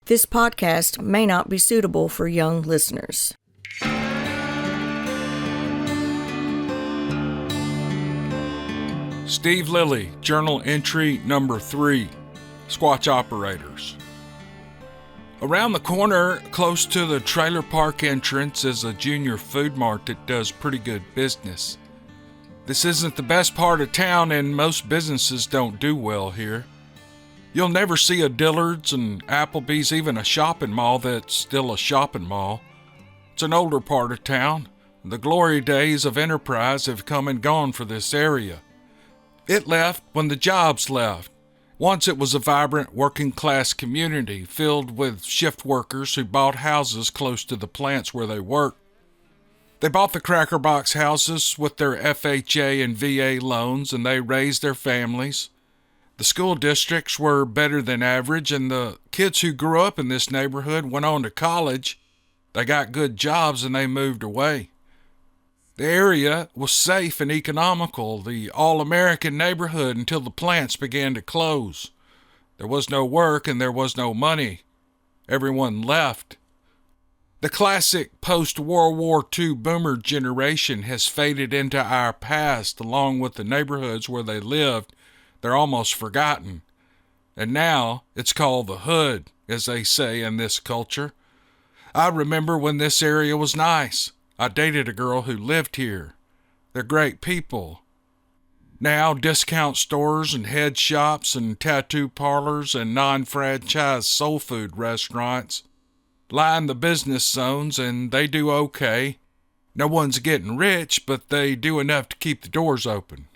This podcast may not be suitable for young listeners. Steve Lilly, Journal Entry Number 3, Squatch Operators. Around the corner, close to the trailer park entrance, is a junior food mart that does pretty good business. This isn't the best part of town, and most businesses don't do well here. You'll never see a Dillard's and Applebee's, even a shopping mall that's still a shopping mall. It's an older part of town. The glory days of enterprise have come and gone for this area. It left when the jobs left. Once it was a vibrant working-class community filled with shift workers who bought houses close to the plants where they worked. They bought the cracker box houses with their FHA and VA loans, and they raised their families. The school districts were better than average, and the kids who grew up in this neighborhood went on to college. They got good jobs, and they moved away. The area was safe and economical, the all-American neighborhood, until the plants began to close. There was no work and there was no money. Everyone left. The classic post-World War II boomer generation has faded into our past along with the neighborhoods where they lived. They're almost forgotten. And now it's called the hood, as they say in this culture. I remember when this area was nice. I dated a girl who lived here. They're great people. Now, discount stores and head shops and tattoo parlors and non-franchise soul food restaurants line the business zones, and they do okay. No one's getting rich, but they do enough to keep the doors open.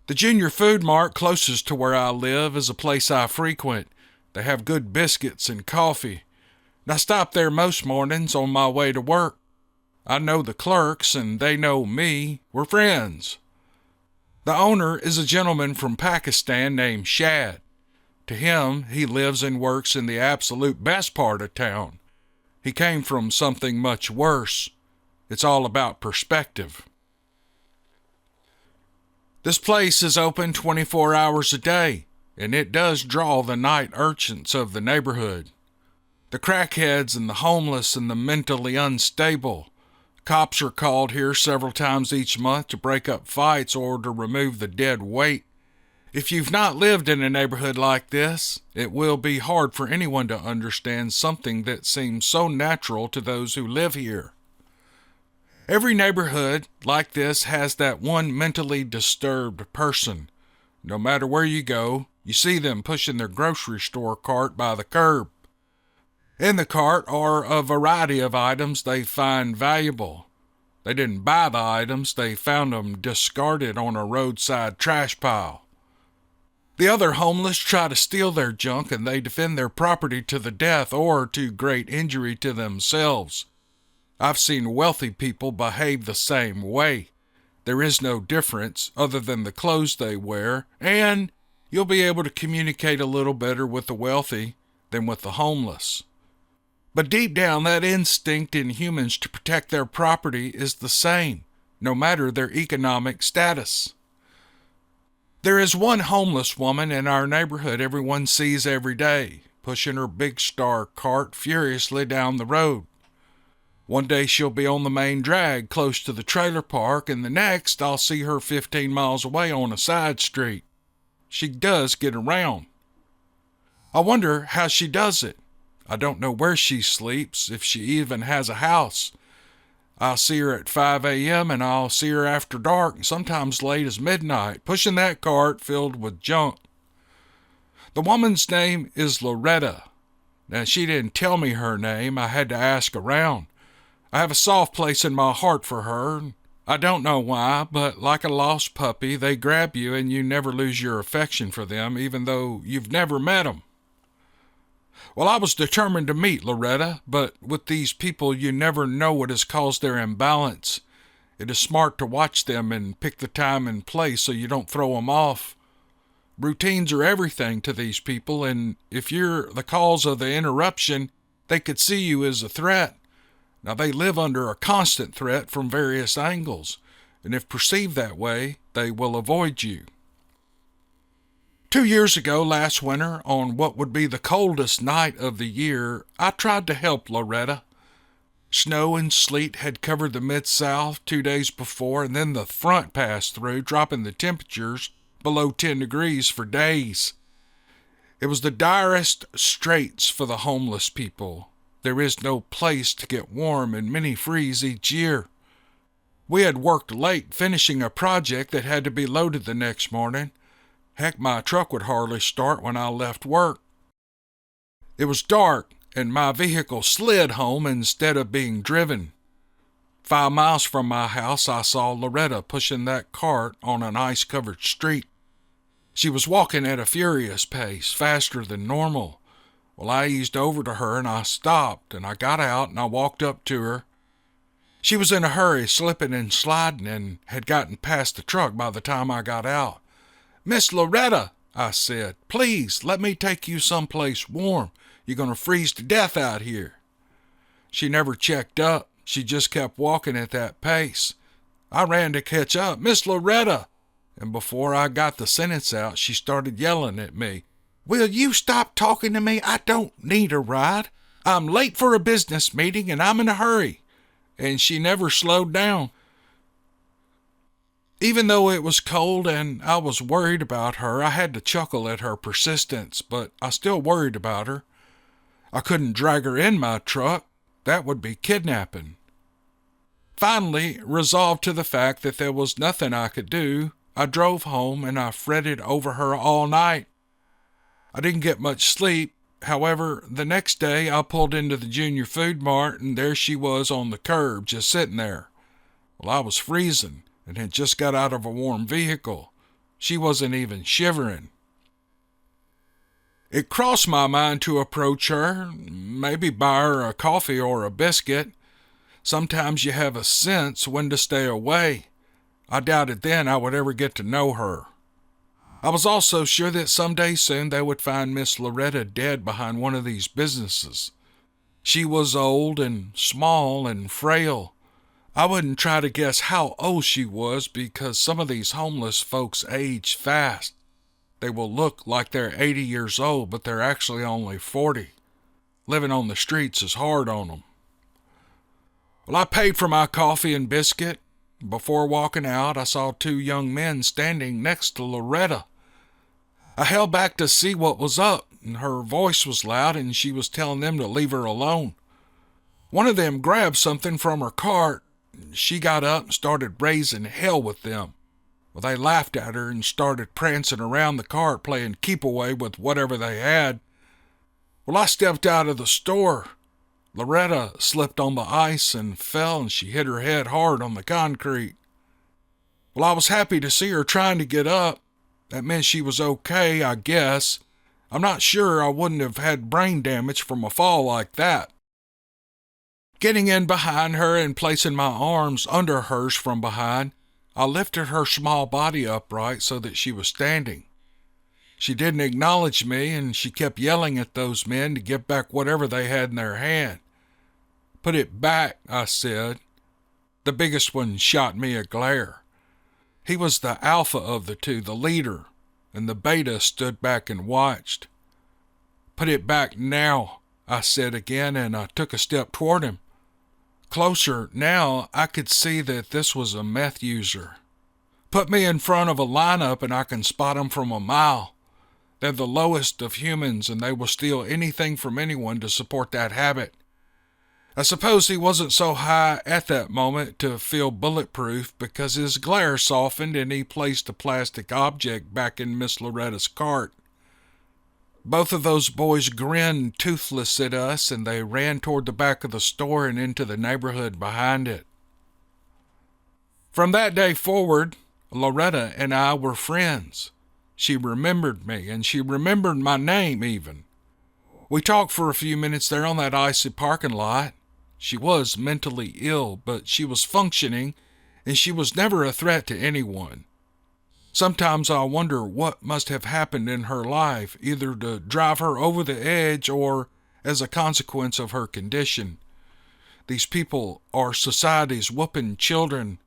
The Junior Food Mart closest to where I live is a place I frequent. They have good biscuits and coffee, and I stop there most mornings on my way to work. I know the clerks, and they know me. We're friends. The owner is a gentleman from Pakistan named Shad. To him, he lives and works in the absolute best part of town. He came from something much worse. It's all about perspective. This place is open 24 hours a day, and it does draw the night urchins of the neighborhood. The crackheads and the homeless and the mentally unstable. Cops are called here several times each month to break up fights or to remove the dead weight. If you've not lived in a neighborhood like this, it will be hard for anyone to understand something that seems so natural to those who live here. Every neighborhood like this has that one mentally disturbed person. No matter where you go, you see them pushing their grocery store cart by the curb. In the cart are a variety of items they find valuable. They didn't buy the items, they found them discarded on a roadside trash pile. The other homeless try to steal their junk, and they defend their property to the death or to great injury to themselves. I've seen wealthy people behave the same way. There is no difference other than the clothes they wear, and you'll be able to communicate a little better with the wealthy than with the homeless. But deep down, that instinct in humans to protect their property is the same, no matter their economic status. There is one homeless woman in our neighborhood everyone sees every day, pushing her Big Star cart furiously down the road. One day she'll be on the main drag close to the trailer park, and the next I'll see her 15 miles away on a side street. She does get around. I wonder how she does it. I don't know where she sleeps, if she even has a house. I'll see her at 5 a.m. and I'll see her after dark, and sometimes late as midnight, pushing that cart filled with junk. The woman's name is Loretta. Now, she didn't tell me her name. I had to ask around. I have a soft place in my heart for her. I don't know why, but like a lost puppy, they grab you and you never lose your affection for them, even though you've never met them. Well, I was determined to meet Loretta, but with these people you never know what has caused their imbalance. It is smart to watch them and pick the time and place so you don't throw them off. Routines are everything to these people, and if you're the cause of the interruption, they could see you as a threat. Now, they live under a constant threat from various angles, and if perceived that way, they will avoid you. 2 years ago, last winter, on what would be the coldest night of the year, I tried to help Loretta. Snow and sleet had covered the Mid-South 2 days before, and then the front passed through, dropping the temperatures below 10 degrees for days. It was the direst straits for the homeless people. There is no place to get warm, and many freeze each year. We had worked late finishing a project that had to be loaded the next morning. Heck, my truck would hardly start when I left work. It was dark, and my vehicle slid home instead of being driven. 5 miles from my house, I saw Loretta pushing that cart on an ice-covered street. She was walking at a furious pace, faster than normal. Well, I eased over to her, and I stopped, and I got out, and I walked up to her. She was in a hurry, slipping and sliding, and had gotten past the truck by the time I got out. "Miss Loretta," I said, "please let me take you someplace warm. You're going to freeze to death out here." She never checked up. She just kept walking at that pace. I ran to catch up. "Miss Loretta!" And before I got the sentence out, she started yelling at me. "Will you stop talking to me? I don't need a ride. I'm late for a business meeting and I'm in a hurry." And she never slowed down. Even though it was cold and I was worried about her, I had to chuckle at her persistence, but I still worried about her. I couldn't drag her in my truck. That would be kidnapping. Finally, resolved to the fact that there was nothing I could do, I drove home and I fretted over her all night. I didn't get much sleep. However, the next day I pulled into the junior food mart and there she was on the curb, just sitting there. Well, I was freezing and had just got out of a warm vehicle. She wasn't even shivering. It crossed my mind to approach her, maybe buy her a coffee or a biscuit. Sometimes you have a sense when to stay away. I doubted then I would ever get to know her. I was also sure that someday soon they would find Miss Loretta dead behind one of these businesses. She was old and small and frail. I wouldn't try to guess how old she was because some of these homeless folks age fast. They will look like they're 80 years old, but they're actually only 40. Living on the streets is hard on them. Well, I paid for my coffee and biscuit. Before walking out, I saw 2 young men standing next to Loretta. I held back to see what was up, and her voice was loud, and she was telling them to leave her alone. One of them grabbed something from her cart. She got up and started raising hell with them. Well, they laughed at her and started prancing around the cart, playing keep away with whatever they had. Well, I stepped out of the store. Loretta slipped on the ice and fell, and she hit her head hard on the concrete. Well, I was happy to see her trying to get up. That meant she was okay, I guess. I'm not sure I wouldn't have had brain damage from a fall like that. Getting in behind her and placing my arms under hers from behind, I lifted her small body upright so that she was standing. She didn't acknowledge me, and she kept yelling at those men to give back whatever they had in their hand. "Put it back," I said. The biggest one shot me a glare. He was the alpha of the 2, the leader, and the beta stood back and watched. "Put it back now," I said again, and I took a step toward him. Closer now, I could see that this was a meth user. Put me in front of a lineup and I can spot them from a mile. They're the lowest of humans, and they will steal anything from anyone to support that habit. I suppose he wasn't so high at that moment to feel bulletproof because his glare softened and he placed a plastic object back in Miss Loretta's cart. Both of those boys grinned toothless at us, and they ran toward the back of the store and into the neighborhood behind it. From that day forward, Loretta and I were friends. She remembered me, and she remembered my name even. We talked for a few minutes there on that icy parking lot. She was mentally ill, but she was functioning, and she was never a threat to anyone. Sometimes I wonder what must have happened in her life, either to drive her over the edge or as a consequence of her condition. These people are society's whooping children.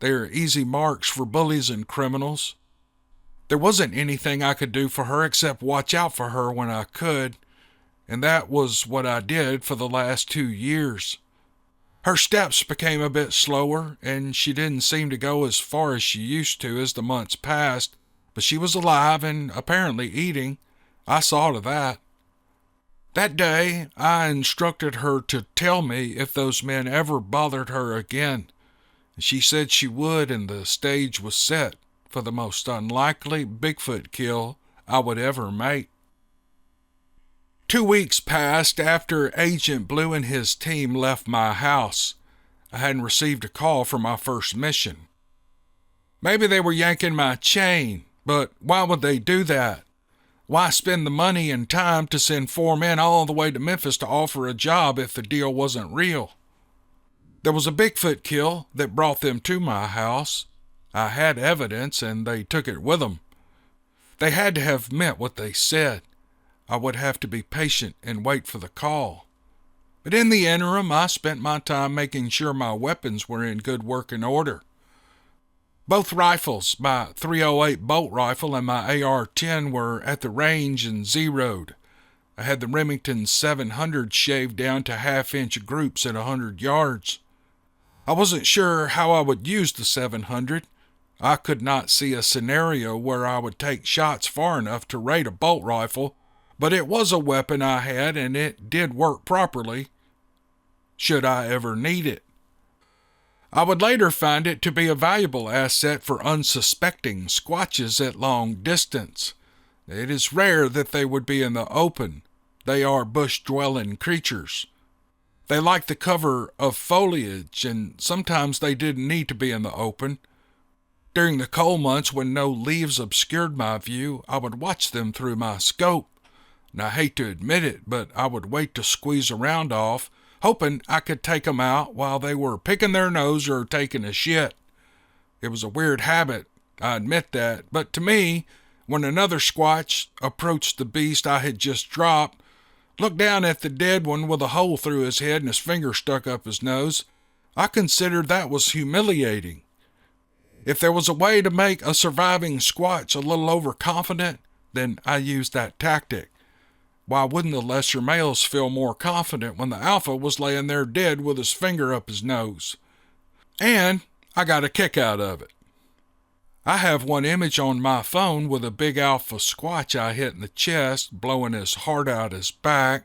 They are easy marks for bullies and criminals. There wasn't anything I could do for her except watch out for her when I could, and that was what I did for the last 2 years. Her steps became a bit slower, and she didn't seem to go as far as she used to as the months passed, but she was alive and apparently eating. I saw to that. That day, I instructed her to tell me if those men ever bothered her again. She said she would, and the stage was set for the most unlikely Bigfoot kill I would ever make. 2 weeks passed after Agent Blue and his team left my house. I hadn't received a call for my first mission. Maybe they were yanking my chain, but why would they do that? Why spend the money and time to send 4 men all the way to Memphis to offer a job if the deal wasn't real? There was a Bigfoot kill that brought them to my house. I had evidence, and they took it with them. They had to have meant what they said. I would have to be patient and wait for the call. But in the interim, I spent my time making sure my weapons were in good working order. Both rifles, my .308 bolt rifle and my AR-10, were at the range and zeroed. I had the Remington 700 shaved down to half-inch groups at 100 yards. I wasn't sure how I would use the 700. I could not see a scenario where I would take shots far enough to raid a bolt rifle, but it was a weapon I had, and it did work properly, should I ever need it. I would later find it to be a valuable asset for unsuspecting squatches at long distance. It is rare that they would be in the open. They are bush-dwelling creatures. They like the cover of foliage, and sometimes they didn't need to be in the open. During the cold months when no leaves obscured my view, I would watch them through my scope. And I hate to admit it, but I would wait to squeeze a round off, hoping I could take them out while they were picking their nose or taking a shit. It was a weird habit, I admit that, but to me, when another squatch approached the beast I had just dropped, looked down at the dead one with a hole through his head and his finger stuck up his nose, I considered that was humiliating. If there was a way to make a surviving squatch a little overconfident, then I used that tactic. Why wouldn't the lesser males feel more confident when the alpha was laying there dead with his finger up his nose? And I got a kick out of it. I have one image on my phone with a big alpha squatch I hit in the chest, blowing his heart out his back,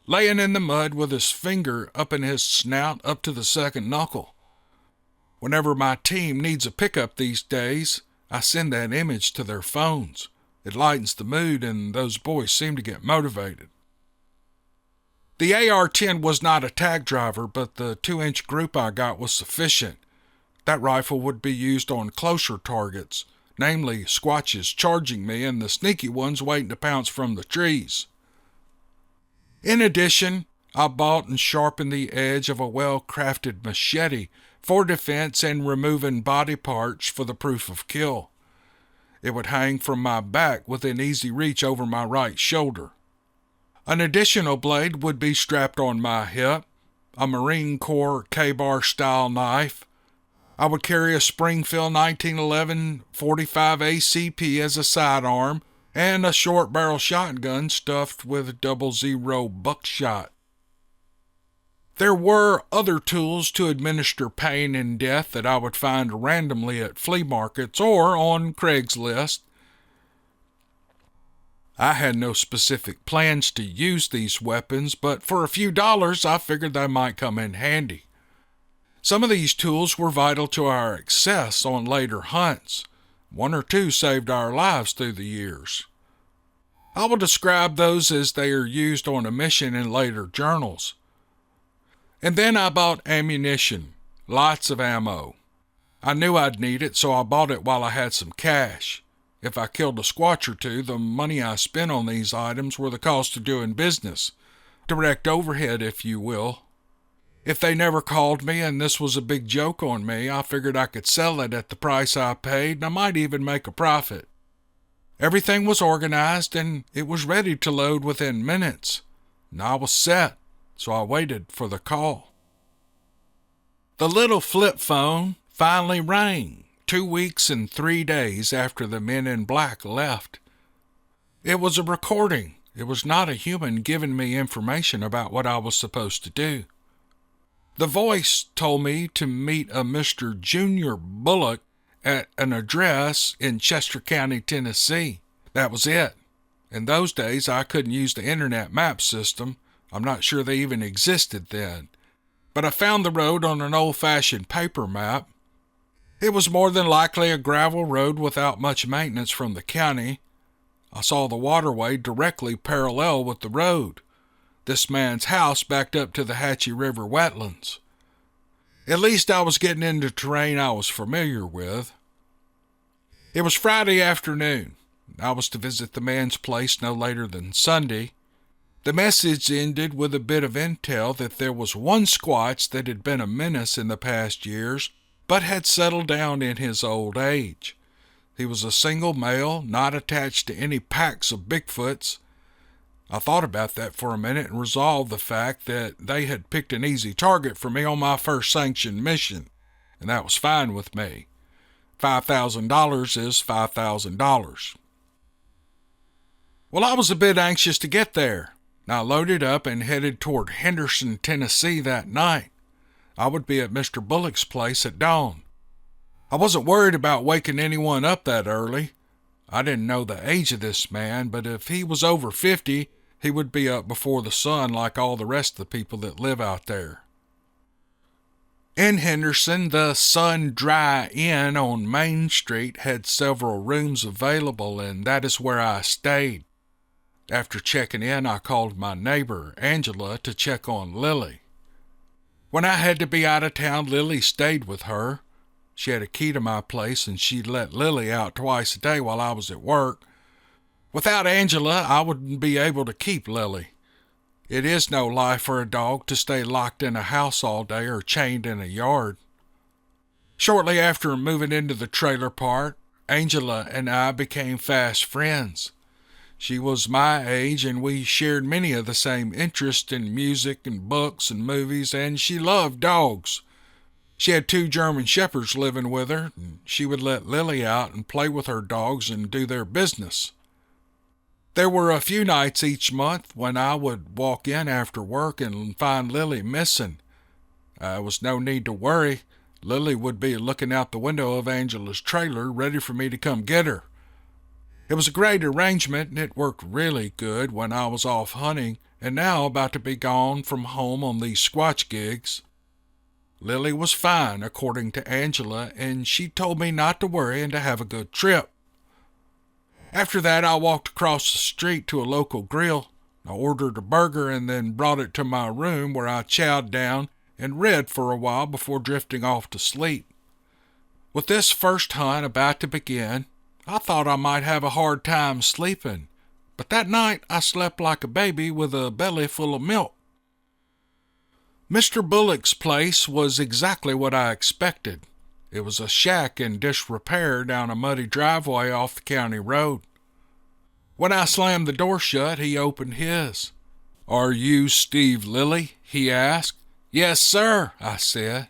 laying in the mud with his finger up in his snout up to the second knuckle. Whenever my team needs a pickup these days, I send that image to their phones. It lightens the mood, and those boys seem to get motivated. The AR-10 was not a tag driver, but the 2-inch group I got was sufficient. That rifle would be used on closer targets, namely squatches charging me and the sneaky ones waiting to pounce from the trees. In addition, I bought and sharpened the edge of a well-crafted machete for defense and removing body parts for the proof of kill. It would hang from my back within easy reach over my right shoulder. An additional blade would be strapped on my hip, a Marine Corps K-bar style knife. I would carry a Springfield 1911 45 ACP as a sidearm and a short barrel shotgun stuffed with 00 buckshot. There were other tools to administer pain and death that I would find randomly at flea markets or on Craigslist. I had no specific plans to use these weapons, but for a few dollars I figured they might come in handy. Some of these tools were vital to our success on later hunts. 1 or 2 saved our lives through the years. I will describe those as they are used on a mission in later journals. And then I bought ammunition, lots of ammo. I knew I'd need it, so I bought it while I had some cash. If I killed a squatch or 2, the money I spent on these items were the cost of doing business. Direct overhead, if you will. If they never called me and this was a big joke on me, I figured I could sell it at the price I paid, and I might even make a profit. Everything was organized, and it was ready to load within minutes. And I was set. So I waited for the call. The little flip phone finally rang. 2 weeks and 3 days after the men in black left. It was a recording. It was not a human giving me information about what I was supposed to do. The voice told me to meet a Mr. Junior Bullock at an address in Chester County, Tennessee. That was it. In those days, I couldn't use the internet map system. I'm not sure they even existed then. But I found the road on an old-fashioned paper map. It was more than likely a gravel road without much maintenance from the county. I saw the waterway directly parallel with the road. This man's house backed up to the Hatchie River wetlands. At least I was getting into terrain I was familiar with. It was Friday afternoon. I was to visit the man's place no later than Sunday. The message ended with a bit of intel that there was one Squatch that had been a menace in the past years, but had settled down in his old age. He was a single male, not attached to any packs of Bigfoots. I thought about that for a minute and resolved the fact that they had picked an easy target for me on my first sanctioned mission, and that was fine with me. $5,000 is $5,000. Well, I was a bit anxious to get there. I loaded up and headed toward Henderson, Tennessee that night. I would be at Mr. Bullock's place at dawn. I wasn't worried about waking anyone up that early. I didn't know the age of this man, but if he was over 50, he would be up before the sun like all the rest of the people that live out there. In Henderson, the Sun Dry Inn on Main Street had several rooms available, and that is where I stayed. After checking in, I called my neighbor, Angela, to check on Lilly. When I had to be out of town, Lilly stayed with her. She had a key to my place, and she'd let Lilly out twice a day while I was at work. Without Angela, I wouldn't be able to keep Lilly. It is no life for a dog to stay locked in a house all day or chained in a yard. Shortly after moving into the trailer park, Angela and I became fast friends. She was my age, and we shared many of the same interests in music and books and movies, and she loved dogs. She had 2 German Shepherds living with her, and she would let Lilly out and play with her dogs and do their business. There were a few nights each month when I would walk in after work and find Lilly missing. There was no need to worry. Lilly would be looking out the window of Angela's trailer, ready for me to come get her. It was a great arrangement, and it worked really good when I was off hunting, and now about to be gone from home on these Squatch gigs. Lilly was fine, according to Angela, and she told me not to worry and to have a good trip. After that, I walked across the street to a local grill. I ordered a burger and then brought it to my room, where I chowed down and read for a while before drifting off to sleep. With this first hunt about to begin, I thought I might have a hard time sleeping, but that night I slept like a baby with a belly full of milk. Mr. Bullock's place was exactly what I expected. It was a shack in disrepair down a muddy driveway off the county road. When I slammed the door shut, he opened his. "Are you Steve Lilly?" he asked. "Yes, sir," I said.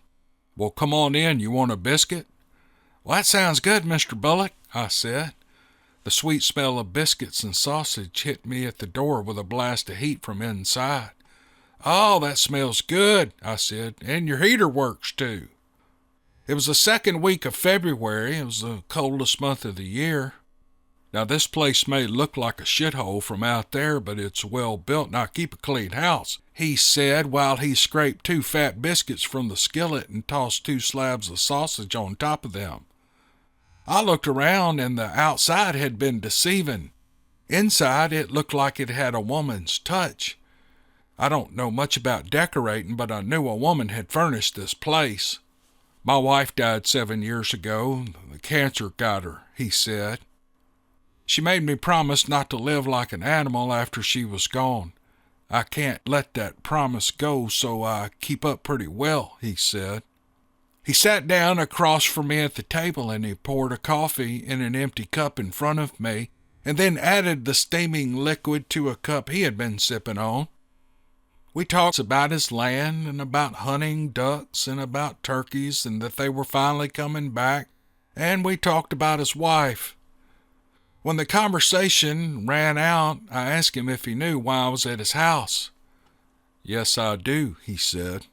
"Well, come on in. You want a biscuit?" "Well, that sounds good, Mr. Bullock," I said. The sweet smell of biscuits and sausage hit me at the door with a blast of heat from inside. "Oh, that smells good," I said, "and your heater works, too." It was the second week of February. It was the coldest month of the year. Now, this place may look like a shithole from out there, but it's well built, and I keep a clean house, he said while he scraped 2 fat biscuits from the skillet and tossed 2 slabs of sausage on top of them. I looked around, and the outside had been deceiving. Inside, it looked like it had a woman's touch. I don't know much about decorating, but I knew a woman had furnished this place. "My wife died 7 years ago. The cancer got her," he said. "She made me promise not to live like an animal after she was gone. I can't let that promise go, so I keep up pretty well," he said. He sat down across from me at the table, and he poured a coffee in an empty cup in front of me, and then added the steaming liquid to a cup he had been sipping on. We talked about his land and about hunting ducks and about turkeys and that they were finally coming back, and we talked about his wife. When the conversation ran out, I asked him if he knew why I was at his house. "Yes, I do," he said.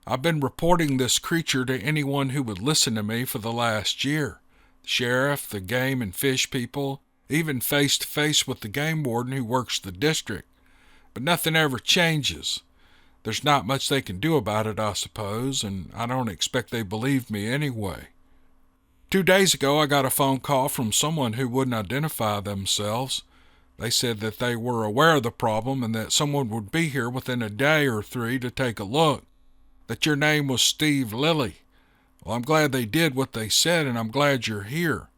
"I've been reporting this creature to anyone who would listen to me for the last year. The sheriff, the game and fish people, even face-to-face with the game warden who works the district. But nothing ever changes. There's not much they can do about it, I suppose, and I don't expect they believe me anyway." 2 days ago, I got a phone call from someone who wouldn't identify themselves. They said that they were aware of the problem and that someone would be here within a day or 3 to take a look, that your name was Steve Lilly. Well, I'm glad they did what they said, and I'm glad you're here.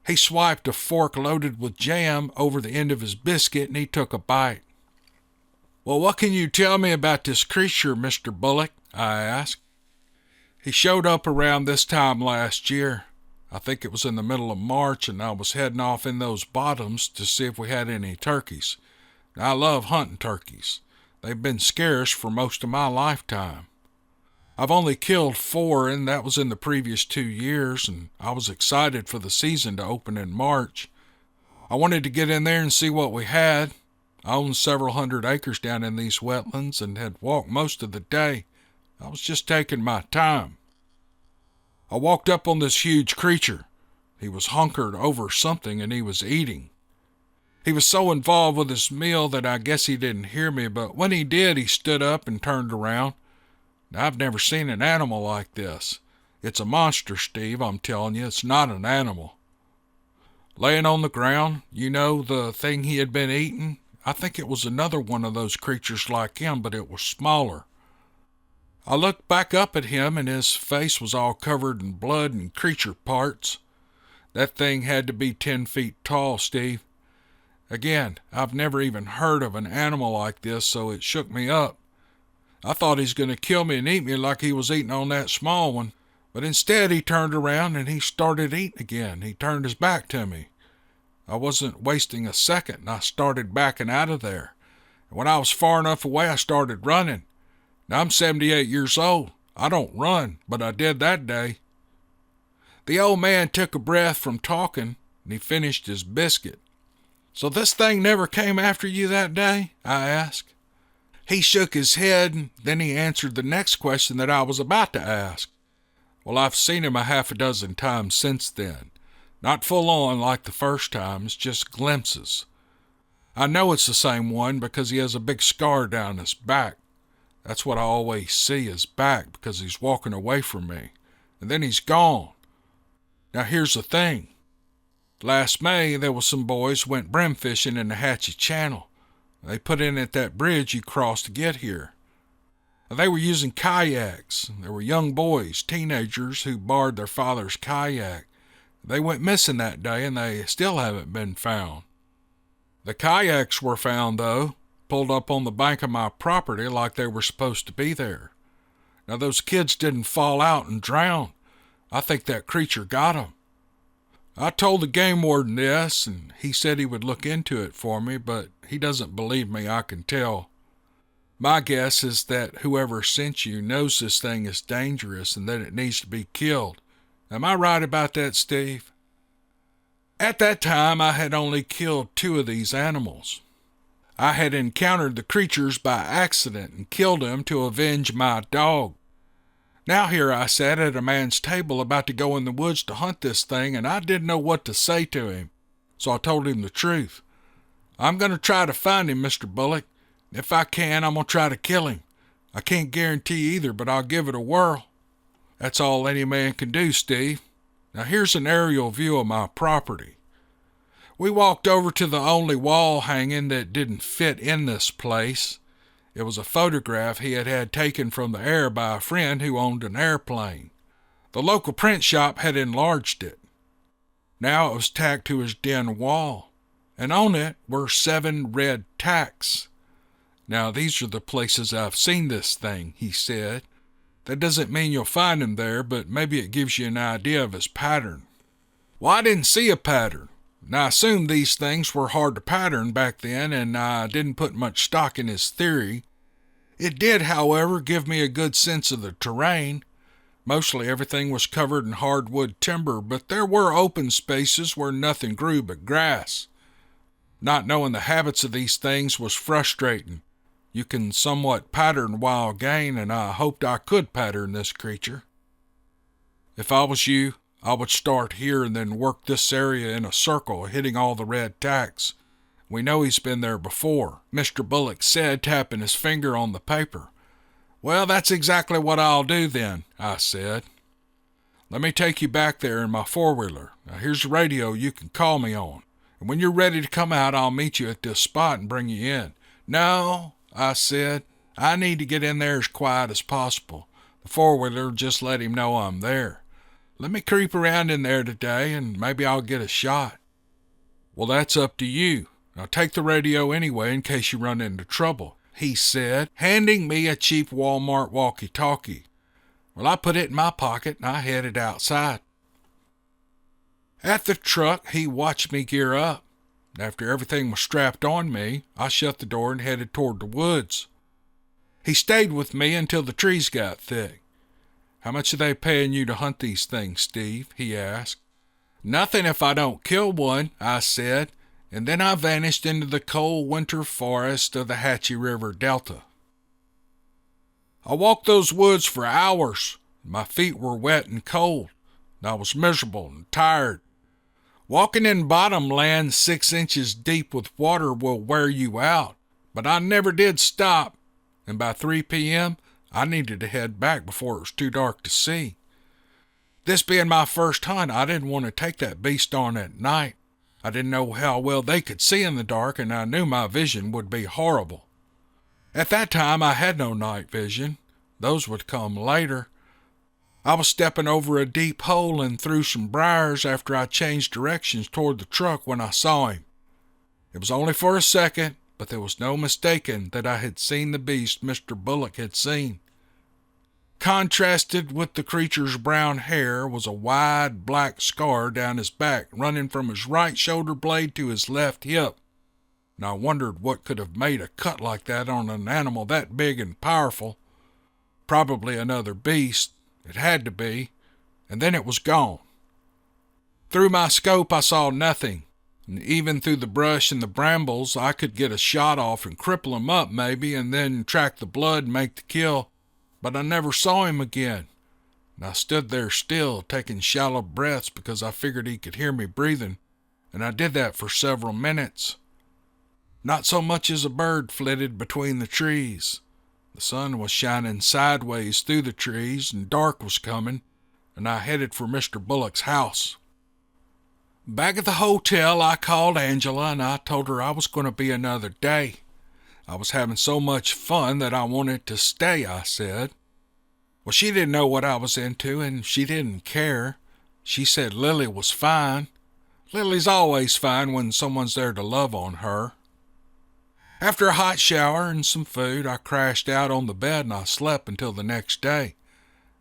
He swiped a fork loaded with jam over the end of his biscuit, and he took a bite. "Well, what can you tell me about this creature, Mr. Bullock?" I asked. "He showed up around this time last year. I think it was in the middle of March, and I was heading off in those bottoms to see if we had any turkeys. I love hunting turkeys. They've been scarce for most of my lifetime. I've only killed 4, and that was in the previous 2 years, and I was excited for the season to open in March. I wanted to get in there and see what we had. I own several hundred acres down in these wetlands and had walked most of the day. I was just taking my time. I walked up on this huge creature. He was hunkered over something and he was eating. He was so involved with his meal that I guess he didn't hear me, but when he did, he stood up and turned around. Now, I've never seen an animal like this. It's a monster, Steve, I'm telling you. It's not an animal. Laying on the ground, you know, the thing he had been eating, I think it was another one of those creatures like him, but it was smaller. I looked back up at him, and his face was all covered in blood and creature parts. That thing had to be 10 feet tall, Steve. Again, I've never even heard of an animal like this, so it shook me up. I thought he was going to kill me and eat me like he was eating on that small one, but instead he turned around and he started eating again. He turned his back to me. I wasn't wasting a second, and I started backing out of there. And when I was far enough away, I started running. Now, I'm 78 years old. I don't run, but I did that day. The old man took a breath from talking, and he finished his biscuit. "So this thing never came after you that day?" I asked. He shook his head, and then he answered the next question that I was about to ask. "Well, I've seen him a half a dozen times since then. Not full on like the first times, just glimpses. I know it's the same one because he has a big scar down his back. That's what I always see, his back, because he's walking away from me. And then he's gone. Now here's the thing. Last May, there was some boys went brim fishing in the Hatchie Channel. They put in at that bridge you crossed to get here. They were using kayaks. There were young boys, teenagers, who borrowed their father's kayak. They went missing that day, and they still haven't been found. The kayaks were found, though, pulled up on the bank of my property like they were supposed to be there. Now, those kids didn't fall out and drown. I think that creature got them. I told the game warden this, and he said he would look into it for me, but he doesn't believe me, I can tell. My guess is that whoever sent you knows this thing is dangerous and that it needs to be killed. Am I right about that, Steve? At that time, I had only killed 2 of these animals. I had encountered the creatures by accident and killed them to avenge my dog. Now here I sat at a man's table about to go in the woods to hunt this thing, and I didn't know what to say to him, so I told him the truth. I'm going to try to find him, Mr. Bullock. If I can, I'm going to try to kill him. I can't guarantee either, but I'll give it a whirl. That's all any man can do, Steve. Now here's an aerial view of my property. We walked over to the only wall hanging that didn't fit in this place. It was a photograph he had had taken from the air by a friend who owned an airplane. The local print shop had enlarged it. Now it was tacked to his den wall, and on it were 7 red tacks. Now these are the places I've seen this thing, he said. That doesn't mean you'll find him there, but maybe it gives you an idea of his pattern. Well, I didn't see a pattern. Now, I assumed these things were hard to pattern back then, and I didn't put much stock in his theory. It did, however, give me a good sense of the terrain. Mostly everything was covered in hardwood timber, but there were open spaces where nothing grew but grass. Not knowing the habits of these things was frustrating. You can somewhat pattern wild game, and I hoped I could pattern this creature. If I was you, I would start here and then work this area in a circle, hitting all the red tacks. We know he's been there before, Mr. Bullock said, tapping his finger on the paper. Well, that's exactly what I'll do then, I said. Let me take you back there in my four-wheeler. Now here's the radio you can call me on. And when you're ready to come out, I'll meet you at this spot and bring you in. No, I said, I need to get in there as quiet as possible. The four-wheeler just let him know I'm there. Let me creep around in there today and maybe I'll get a shot. Well, that's up to you. Now take the radio anyway in case you run into trouble, he said, handing me a cheap Walmart walkie-talkie. Well, I put it in my pocket and I headed outside. At the truck, he watched me gear up. After everything was strapped on me, I shut the door and headed toward the woods. He stayed with me until the trees got thick. How much are they paying you to hunt these things, Steve? He asked. Nothing if I don't kill one, I said, and then I vanished into the cold winter forest of the Hatchie River Delta. I walked those woods for hours. My feet were wet and cold, and I was miserable and tired. Walking in bottomland 6 inches deep with water will wear you out, but I never did stop, and by 3 p.m., I needed to head back before it was too dark to see. This being my first hunt, I didn't want to take that beast on at night. I didn't know how well they could see in the dark, and I knew my vision would be horrible. At that time, I had no night vision. Those would come later. I was stepping over a deep hole and through some briars after I changed directions toward the truck when I saw him. It was only for a second, but there was no mistaking that I had seen the beast Mr. Bullock had seen. Contrasted with the creature's brown hair was a wide black scar down his back running from his right shoulder blade to his left hip, and I wondered what could have made a cut like that on an animal that big and powerful. Probably another beast. It had to be, and then it was gone. Through my scope I saw nothing, and even through the brush and the brambles I could get a shot off and cripple him up maybe and then track the blood and make the kill, but I never saw him again. And I stood there still, taking shallow breaths because I figured he could hear me breathing, and I did that for several minutes. Not so much as a bird flitted between the trees. The sun was shining sideways through the trees, and dark was coming, and I headed for Mr. Bullock's house. Back at the hotel, I called Angela, and I told her I was going to be another day. I was having so much fun that I wanted to stay, I said. Well, she didn't know what I was into, and she didn't care. She said Lilly was fine. Lily's always fine when someone's there to love on her. After a hot shower and some food, I crashed out on the bed and I slept until the next day.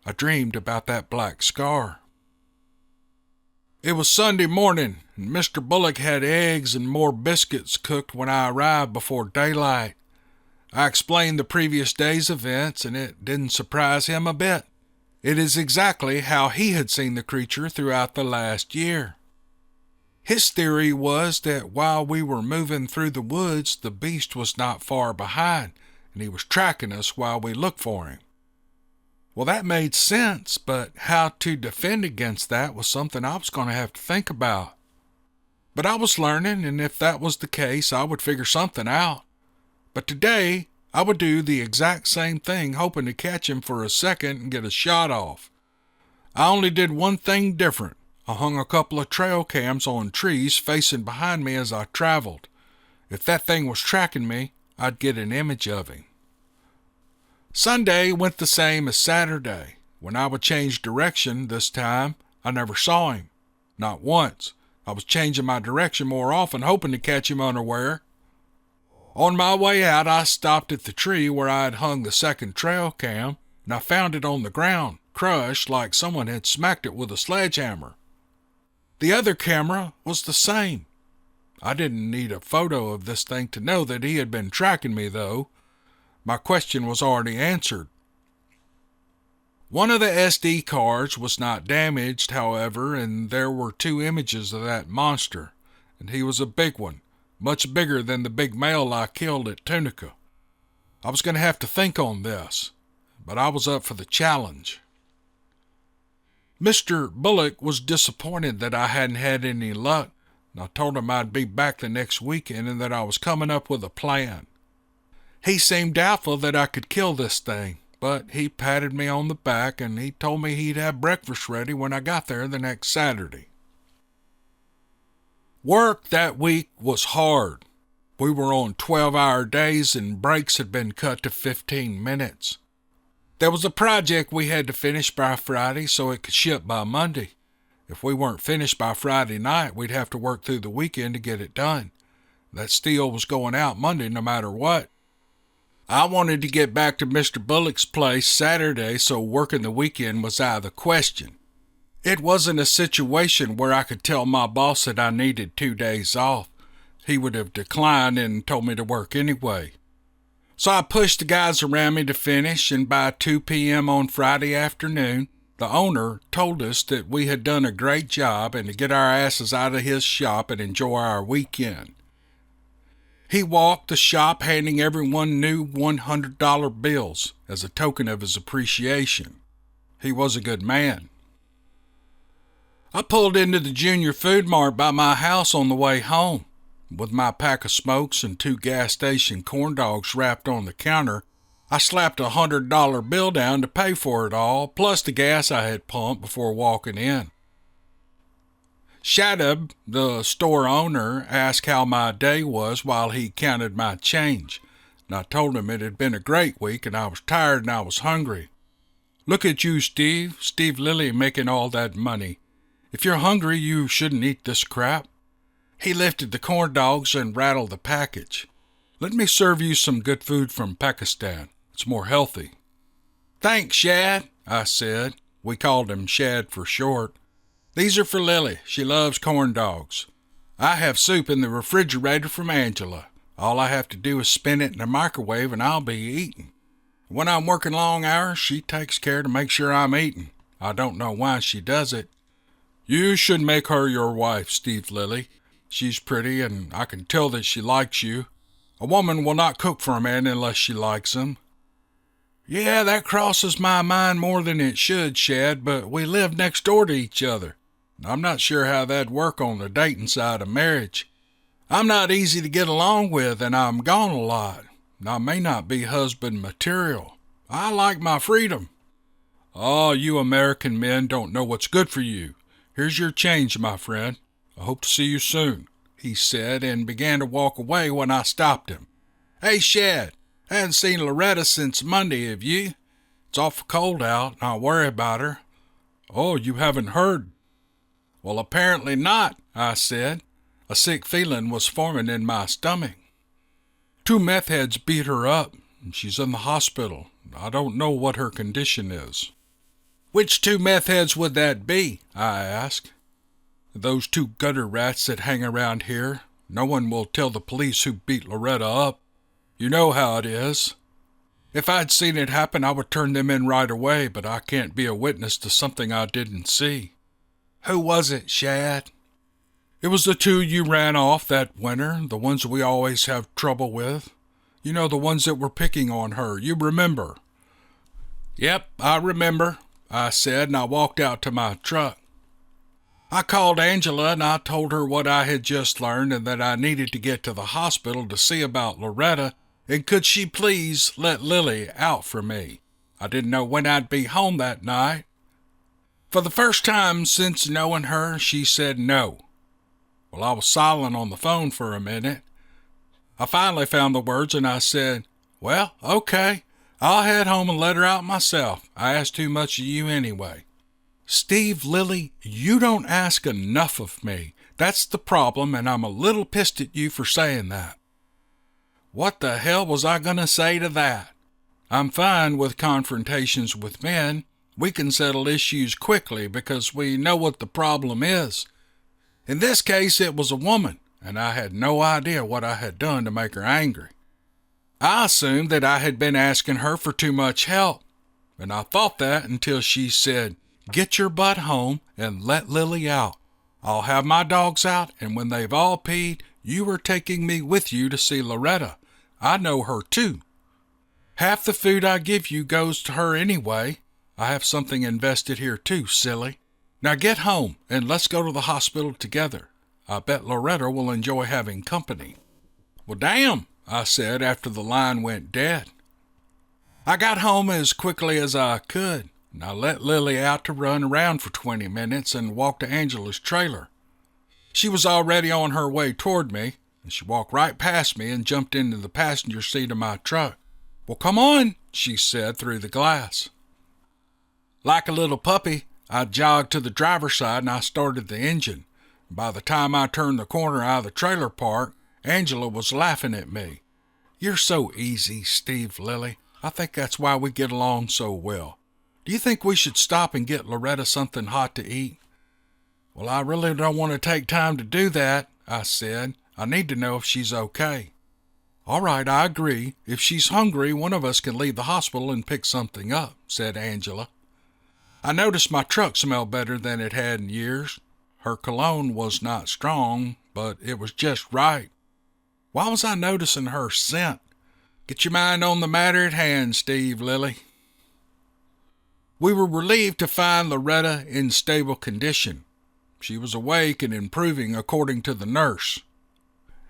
I dreamed about that black scar. It was Sunday morning, and Mr. Bullock had eggs and more biscuits cooked when I arrived before daylight. I explained the previous day's events, and it didn't surprise him a bit. It is exactly how he had seen the creature throughout the last year. His theory was that while we were moving through the woods, the beast was not far behind, and he was tracking us while we looked for him. Well, that made sense, but how to defend against that was something I was going to have to think about. But I was learning, and if that was the case, I would figure something out. But today, I would do the exact same thing, hoping to catch him for a second and get a shot off. I only did one thing different. I hung a couple of trail cams on trees facing behind me as I traveled. If that thing was tracking me, I'd get an image of him. Sunday went the same as Saturday. When I would change direction this time, I never saw him. Not once. I was changing my direction more often, hoping to catch him unaware. On my way out, I stopped at the tree where I had hung the second trail cam, and I found it on the ground, crushed like someone had smacked it with a sledgehammer. The other camera was the same. I didn't need a photo of this thing to know that he had been tracking me, though. My question was already answered. One of the SD cards was not damaged, however, and there were 2 images of that monster, and he was a big one, much bigger than the big male I killed at Tunica. I was going to have to think on this, but I was up for the challenge. Mr. Bullock was disappointed that I hadn't had any luck, and I told him I'd be back the next weekend and that I was coming up with a plan. He seemed doubtful that I could kill this thing, but he patted me on the back and he told me he'd have breakfast ready when I got there the next Saturday. Work that week was hard. We were on 12-hour days and breaks had been cut to 15 minutes. There was a project we had to finish by Friday so it could ship by Monday. If we weren't finished by Friday night, we'd have to work through the weekend to get it done. That steel was going out Monday no matter what. I wanted to get back to Mr. Bullock's place Saturday, so working the weekend was out of the question. It wasn't a situation where I could tell my boss that I needed 2 days off. He would have declined and told me to work anyway. So I pushed the guys around me to finish, and by 2 p.m. on Friday afternoon, the owner told us that we had done a great job and to get our asses out of his shop and enjoy our weekend. He walked the shop handing everyone new $100 bills as a token of his appreciation. He was a good man. I pulled into the Junior Food Mart by my house on the way home. With my pack of smokes and 2 gas station corn dogs wrapped on the counter, I slapped a $100 bill down to pay for it all, plus the gas I had pumped before walking in. Shadab, the store owner, asked how my day was while he counted my change, and I told him it had been a great week and I was tired and I was hungry. "Look at you, Steve Lilly making all that money. If you're hungry, you shouldn't eat this crap." He lifted the corn dogs and rattled the package. "Let me serve you some good food from Pakistan. It's more healthy." "Thanks, Shad," I said. We called him Shad for short. "These are for Lily. She loves corn dogs. I have soup in the refrigerator from Angela. All I have to do is spin it in the microwave and I'll be eating. When I'm working long hours, she takes care to make sure I'm eating. I don't know why she does it." "You should make her your wife, Steve Lilly. She's pretty, and I can tell that she likes you. A woman will not cook for a man unless she likes him." "Yeah, that crosses my mind more than it should, Shad, but we live next door to each other. I'm not sure how that'd work on the dating side of marriage. I'm not easy to get along with, and I'm gone a lot. I may not be husband material. I like my freedom." "Oh, you American men don't know what's good for you. Here's your change, my friend. I hope to see you soon," he said, and began to walk away when I stopped him. "Hey, Shad, I haven't seen Loretta since Monday, have you? It's awful cold out, and I worry about her." "Oh, you haven't heard?" "Well, apparently not," I said. A sick feeling was forming in my stomach. "2 meth heads beat her up, and she's in the hospital. I don't know what her condition is." "Which 2 meth heads would that be?" I asked. "Those 2 gutter rats that hang around here. No one will tell the police who beat Loretta up. You know how it is. If I'd seen it happen, I would turn them in right away, but I can't be a witness to something I didn't see." "Who was it, Shad?" "It was the 2 you ran off that winter, the ones we always have trouble with. You know, the ones that were picking on her. You remember?" "Yep, I remember," I said, and I walked out to my truck. I called Angela and I told her what I had just learned and that I needed to get to the hospital to see about Loretta, and could she please let Lily out for me. I didn't know when I'd be home that night. For the first time since knowing her, she said no. Well, I was silent on the phone for a minute. I finally found the words and I said, "Well, okay, I'll head home and let her out myself. I asked too much of you anyway." "Steve Lilly, you don't ask enough of me. That's the problem, and I'm a little pissed at you for saying that." What the hell was I going to say to that? I'm fine with confrontations with men. We can settle issues quickly because we know what the problem is. In this case, it was a woman, and I had no idea what I had done to make her angry. I assumed that I had been asking her for too much help. And I thought that until she said, "Get your butt home and let Lilly out. I'll have my dogs out, and when they've all peed, you are taking me with you to see Loretta. I know her too. Half the food I give you goes to her anyway. I have something invested here too, silly. Now get home, and let's go to the hospital together. I bet Loretta will enjoy having company." "Well, damn," I said after the line went dead. I got home as quickly as I could, and I let Lilly out to run around for 20 minutes and walk to Angela's trailer. She was already on her way toward me, and she walked right past me and jumped into the passenger seat of my truck. "Well, come on," she said through the glass. Like a little puppy, I jogged to the driver's side and I started the engine. By the time I turned the corner out of the trailer park, Angela was laughing at me. "You're so easy, Steve, Lilly. I think that's why we get along so well. Do you think we should stop and get Loretta something hot to eat?" "Well, I really don't want to take time to do that," I said. "I need to know if she's okay." "All right, I agree. If she's hungry, one of us can leave the hospital and pick something up," said Angela. I noticed my truck smelled better than it had in years. Her cologne was not strong, but it was just right. Why was I noticing her scent? Get your mind on the matter at hand, Steve, Lilly. We were relieved to find Loretta in stable condition. She was awake and improving according to the nurse.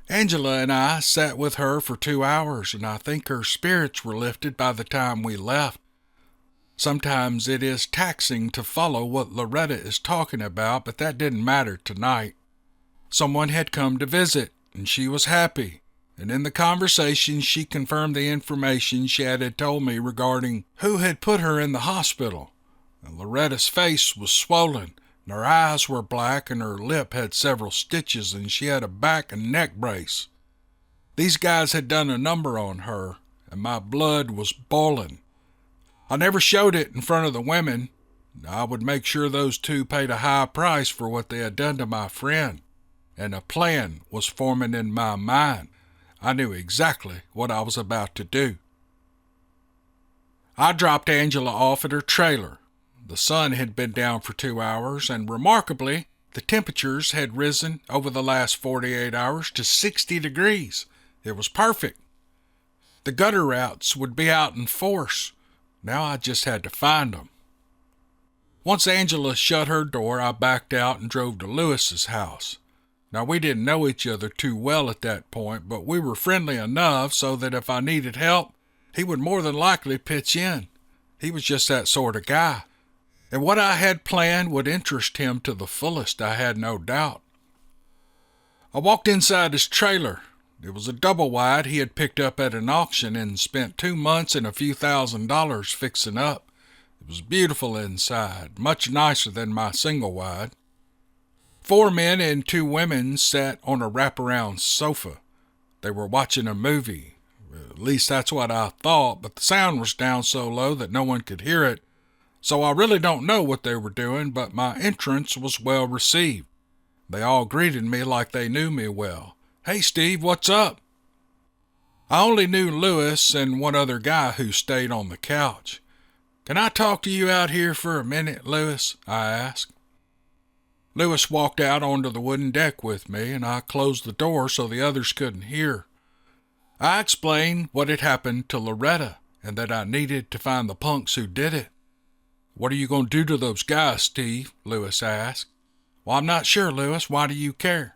Angela and I sat with her for 2 hours, and I think her spirits were lifted by the time we left. Sometimes it is taxing to follow what Loretta is talking about, but that didn't matter tonight. Someone had come to visit, and she was happy. And in the conversation, she confirmed the information she had told me regarding who had put her in the hospital. And Loretta's face was swollen, and her eyes were black, and her lip had several stitches, and she had a back and neck brace. These guys had done a number on her, and my blood was boiling. I never showed it in front of the women. I would make sure those two paid a high price for what they had done to my friend, and a plan was forming in my mind. I knew exactly what I was about to do. I dropped Angela off at her trailer. The sun had been down for 2 hours, and remarkably, the temperatures had risen over the last 48 hours to 60 degrees. It was perfect. The gutter rats would be out in force. Now I just had to find them. Once Angela shut her door, I backed out and drove to Lewis's house. Now, we didn't know each other too well at that point, but we were friendly enough so that if I needed help, he would more than likely pitch in. He was just that sort of guy. And what I had planned would interest him to the fullest, I had no doubt. I walked inside his trailer. It was a double wide he had picked up at an auction and spent 2 months and a few $1,000s fixing up. It was beautiful inside, much nicer than my single wide. 4 men and 2 women sat on a wraparound sofa. They were watching a movie. At least that's what I thought, but the sound was down so low that no one could hear it. So I really don't know what they were doing, but my entrance was well received. They all greeted me like they knew me well. "Hey, Steve, what's up?" I only knew Lewis and one other guy who stayed on the couch. "Can I talk to you out here for a minute, Lewis?" I asked. Lewis walked out onto the wooden deck with me, and I closed the door so the others couldn't hear. I explained what had happened to Loretta, and that I needed to find the punks who did it. "What are you going to do to those guys, Steve?" Lewis asked. "Well, I'm not sure, Lewis. Why do you care?"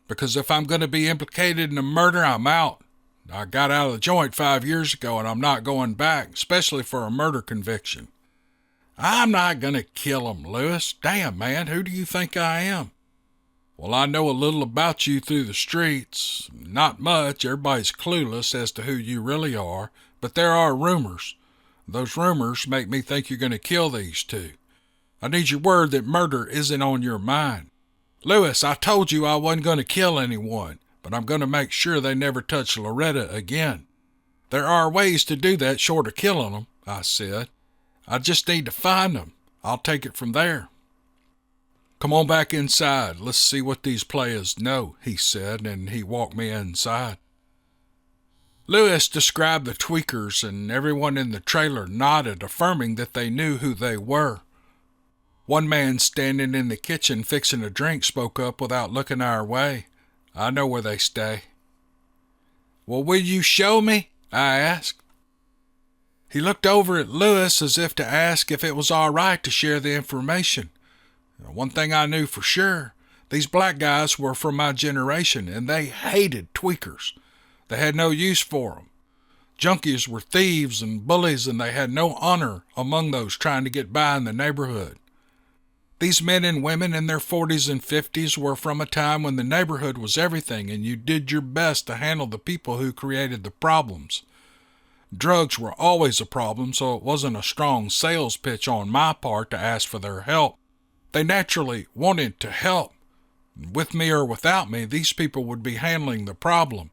"Because if I'm going to be implicated in a murder, I'm out. I got out of the joint 5 years ago, and I'm not going back, especially for a murder conviction." "I'm not going to kill him, Lewis. Damn, man, who do you think I am?" "Well, I know a little about you through the streets. Not much. Everybody's clueless as to who you really are, but there are rumors. Those rumors make me think you're going to kill these two. I need your word that murder isn't on your mind. Lewis, I told you I wasn't going to kill anyone, but I'm going to make sure they never touch Loretta again. There are ways to do that short of killing them," I said. "I just need to find them. I'll take it from there." "Come on back inside. Let's see what these players know," he said, and he walked me inside. Lewis described the tweakers, and everyone in the trailer nodded, affirming that they knew who they were. One man standing in the kitchen fixing a drink spoke up without looking our way. "I know where they stay." "Well, will you show me?" I asked. He looked over at Lewis as if to ask if it was all right to share the information. One thing I knew for sure, these black guys were from my generation, and they hated tweakers. They had no use for them. Junkies were thieves and bullies, and they had no honor among those trying to get by in the neighborhood. These men and women in their 40s and 50s were from a time when the neighborhood was everything, and you did your best to handle the people who created the problems. Drugs were always a problem, so it wasn't a strong sales pitch on my part to ask for their help. They naturally wanted to help. With me or without me, these people would be handling the problem.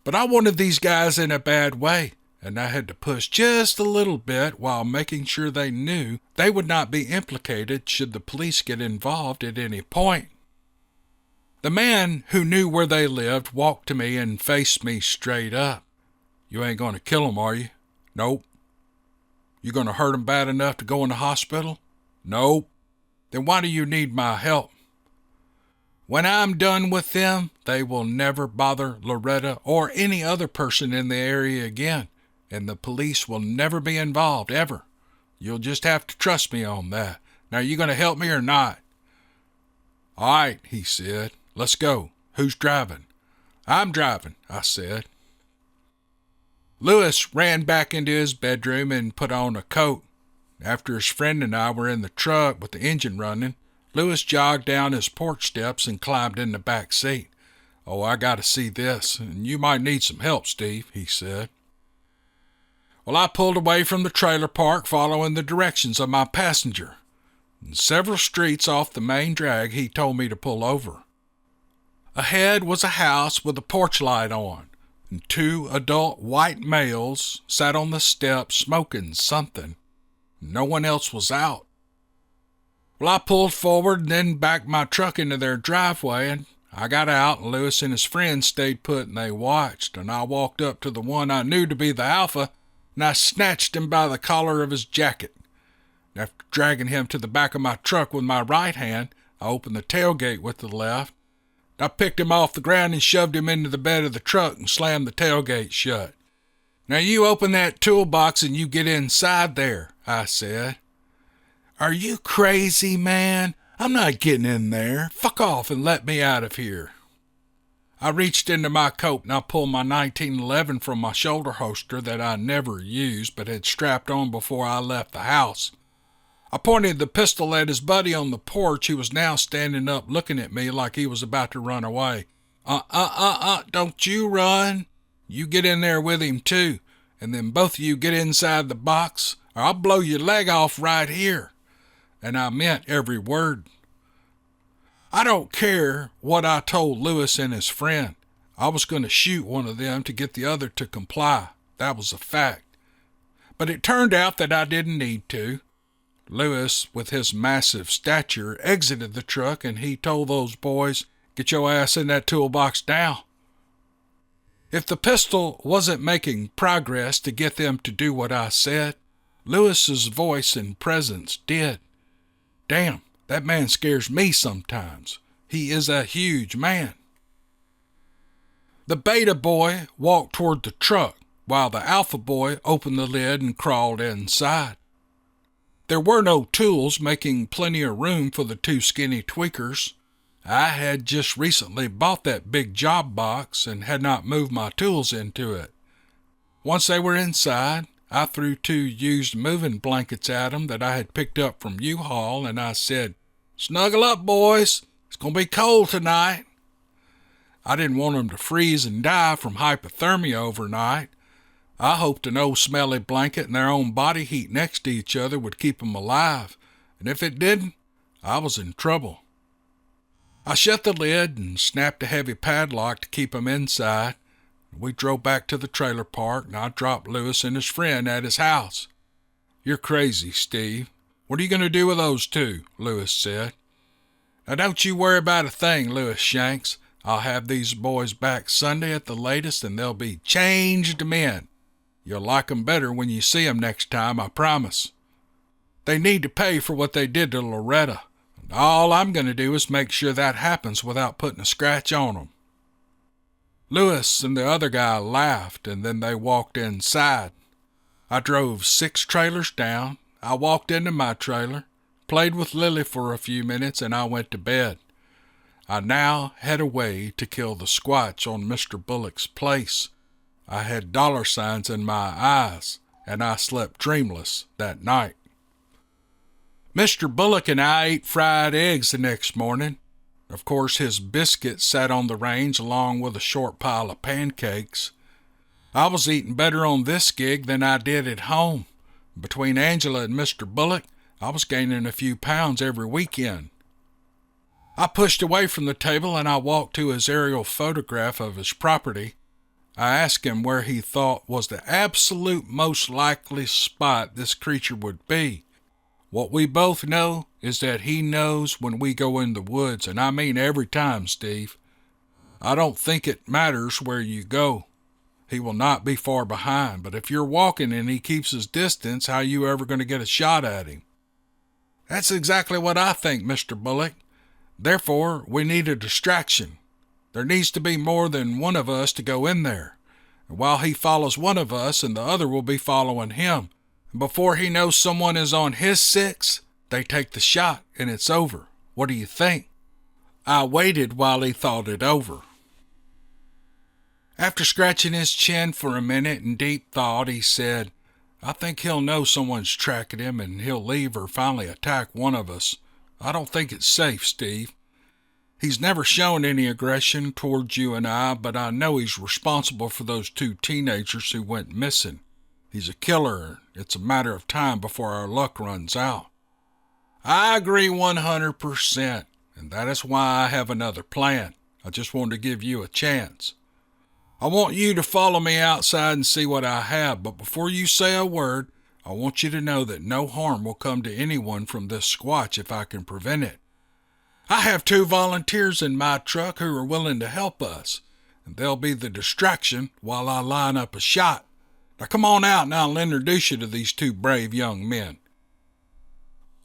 But I wanted these guys in a bad way, and I had to push just a little bit while making sure they knew they would not be implicated should the police get involved at any point. The man who knew where they lived walked to me and faced me straight up. "You ain't going to kill 'em, are you?" "Nope." "You going to hurt 'em bad enough to go in the hospital?" "Nope." "Then why do you need my help?" "When I'm done with them, they will never bother Loretta or any other person in the area again, and the police will never be involved, ever. You'll just have to trust me on that. Now, you going to help me or not?" "All right," he said. "Let's go. Who's driving?" "I'm driving," I said. Lewis ran back into his bedroom and put on a coat. After his friend and I were in the truck with the engine running, Lewis jogged down his porch steps and climbed in the back seat. "Oh, I got to see this, and you might need some help, Steve," he said. Well, I pulled away from the trailer park following the directions of my passenger. And several streets off the main drag, he told me to pull over. Ahead was a house with a porch light on, and two adult white males sat on the steps smoking something. No one else was out. Well, I pulled forward and then backed my truck into their driveway, and I got out, and Lewis and his friends stayed put and they watched, and I walked up to the one I knew to be the alpha, and I snatched him by the collar of his jacket. After dragging him to the back of my truck with my right hand, I opened the tailgate with the left. I picked him off the ground and shoved him into the bed of the truck and slammed the tailgate shut. "Now you open that toolbox and you get inside there," I said. "Are you crazy, man? I'm not getting in there. Fuck off and let me out of here." I reached into my coat and I pulled my 1911 from my shoulder holster that I never used but had strapped on before I left the house. I pointed the pistol at his buddy on the porch, who was now standing up looking at me like he was about to run away. Don't you run. You get in there with him too, and then both of you get inside the box, or I'll blow your leg off right here." And I meant every word. I don't care what I told Lewis and his friend. I was going to shoot one of them to get the other to comply. That was a fact. But it turned out that I didn't need to. Lewis, with his massive stature, exited the truck, and he told those boys, "Get your ass in that toolbox now." If the pistol wasn't making progress to get them to do what I said, Lewis's voice and presence did. Damn, that man scares me sometimes. He is a huge man. The beta boy walked toward the truck, while the alpha boy opened the lid and crawled inside. There were no tools, making plenty of room for the two skinny tweakers. I had just recently bought that big job box and had not moved my tools into it. Once they were inside, I threw 2 used moving blankets at them that I had picked up from U-Haul, and I said, "Snuggle up, boys. It's going to be cold tonight." I didn't want them to freeze and die from hypothermia overnight. I hoped an old smelly blanket and their own body heat next to each other would keep them alive, and if it didn't, I was in trouble. I shut the lid and snapped a heavy padlock to keep them inside. We drove back to the trailer park, and I dropped Lewis and his friend at his house. "You're crazy, Steve. What are you going to do with those two?" Lewis said. "Now don't you worry about a thing, Lewis Shanks. I'll have these boys back Sunday at the latest, and they'll be changed men. You'll like 'em better when you see 'em next time, I promise. They need to pay for what they did to Loretta. And all I'm going to do is make sure that happens without putting a scratch on 'em." Lewis and the other guy laughed, and then they walked inside. I drove 6 trailers down. I walked into my trailer, played with Lilly for a few minutes, and I went to bed. I now head away to kill the squatch on Mr. Bullock's place. I had $signs in my eyes, and I slept dreamless that night. Mr. Bullock and I ate fried eggs the next morning. Of course, his biscuits sat on the range along with a short pile of pancakes. I was eating better on this gig than I did at home. Between Angela and Mr. Bullock, I was gaining a few pounds every weekend. I pushed away from the table and I walked to his aerial photograph of his property. I asked him where he thought was the absolute most likely spot this creature would be. What we both know is that he knows when we go in the woods, and I mean every time, Steve. I don't think it matters where you go. He will not be far behind, but if you're walking and he keeps his distance, how are you ever going to get a shot at him? That's exactly what I think, Mr. Bullock. Therefore, we need a distraction. There needs to be more than one of us to go in there. And while he follows one of us, and the other will be following him. And before he knows someone is on his 6, they take the shot, and it's over. What do you think? I waited while he thought it over. After scratching his chin for a minute in deep thought, he said, "I think he'll know someone's tracking him, and he'll leave or finally attack one of us. I don't think it's safe, Steve. He's never shown any aggression towards you and I, but I know he's responsible for those 2 teenagers who went missing. He's a killer. It's a matter of time before our luck runs out." I agree 100%, and that is why I have another plan. I just wanted to give you a chance. I want you to follow me outside and see what I have, but before you say a word, I want you to know that no harm will come to anyone from this squatch if I can prevent it. I have 2 volunteers in my truck who are willing to help us, and they'll be the distraction while I line up a shot. Now come on out and I'll introduce you to these 2 brave young men.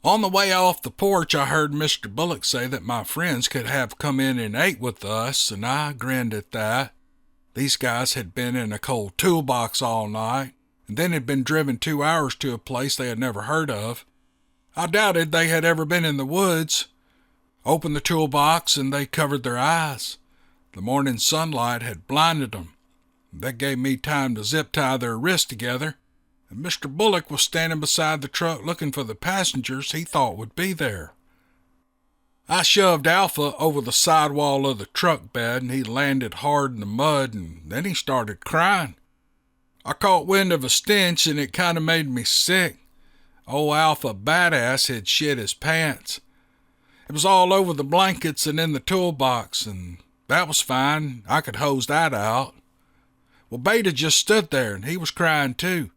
On the way off the porch, I heard Mr. Bullock say that my friends could have come in and ate with us, and I grinned at that. These guys had been in a cold toolbox all night, and then had been driven 2 hours to a place they had never heard of. I doubted they had ever been in the woods. Opened the toolbox and they covered their eyes. The morning sunlight had blinded them. That gave me time to zip-tie their wrists together, and Mr. Bullock was standing beside the truck looking for the passengers he thought would be there. I shoved Alpha over the sidewall of the truck bed, and he landed hard in the mud, and then he started crying. I caught wind of a stench, and it kind of made me sick. Old Alpha Badass had shit his pants. It was all over the blankets and in the toolbox, and that was fine. I could hose that out. Well, Beta just stood there, and he was crying too.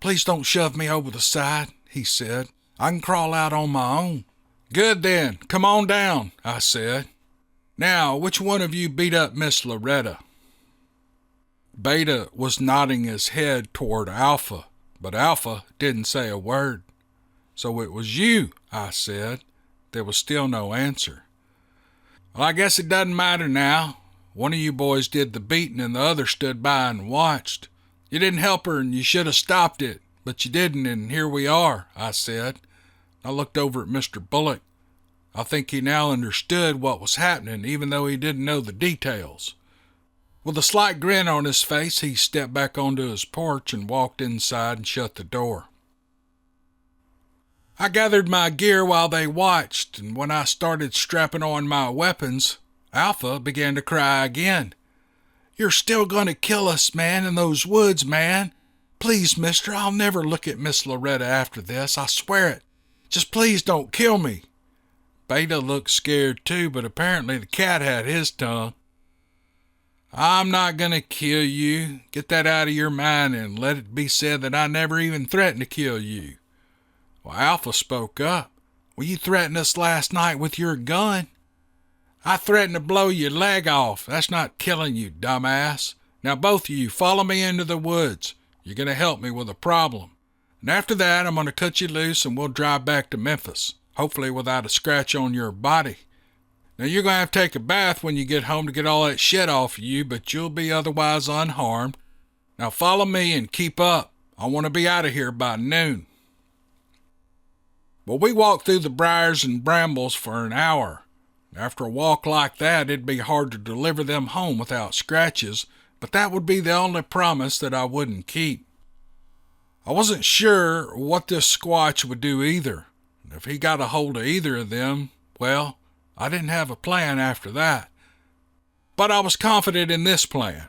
"Please don't shove me over the side," he said. "I can crawl out on my own." "Good then, come on down," I said. "Now, which one of you beat up Miss Loretta?" Beta was nodding his head toward Alpha, but Alpha didn't say a word. "So it was you," I said. There was still no answer. "Well, I guess it doesn't matter now. One of you boys did the beating and the other stood by and watched. You didn't help her and you should have stopped it, but you didn't, and here we are," I said. I looked over at Mr. Bullock. I think he now understood what was happening, even though he didn't know the details. With a slight grin on his face, he stepped back onto his porch and walked inside and shut the door. I gathered my gear while they watched, and when I started strapping on my weapons, Alpha began to cry again. "You're still going to kill us, man, in those woods, man. Please, mister, I'll never look at Miss Loretta after this, I swear it. Just please don't kill me." Beta looked scared too, but apparently the cat had his tongue. "I'm not going to kill you. Get that out of your mind and let it be said that I never even threatened to kill you." Well, Alpha spoke up. "Well, you threatened us last night with your gun." I threatened to blow your leg off. That's not killing you, dumbass. Now both of you, follow me into the woods. You're going to help me with a problem. And after that, I'm going to cut you loose and we'll drive back to Memphis, hopefully without a scratch on your body. Now you're going to have to take a bath when you get home to get all that shit off of you, but you'll be otherwise unharmed. Now follow me and keep up. I want to be out of here by noon. Well, we walked through the briars and brambles for an hour. After a walk like that, it'd be hard to deliver them home without scratches, but that would be the only promise that I wouldn't keep. I wasn't sure what this squatch would do either. If he got a hold of either of them, well, I didn't have a plan after that. But I was confident in this plan.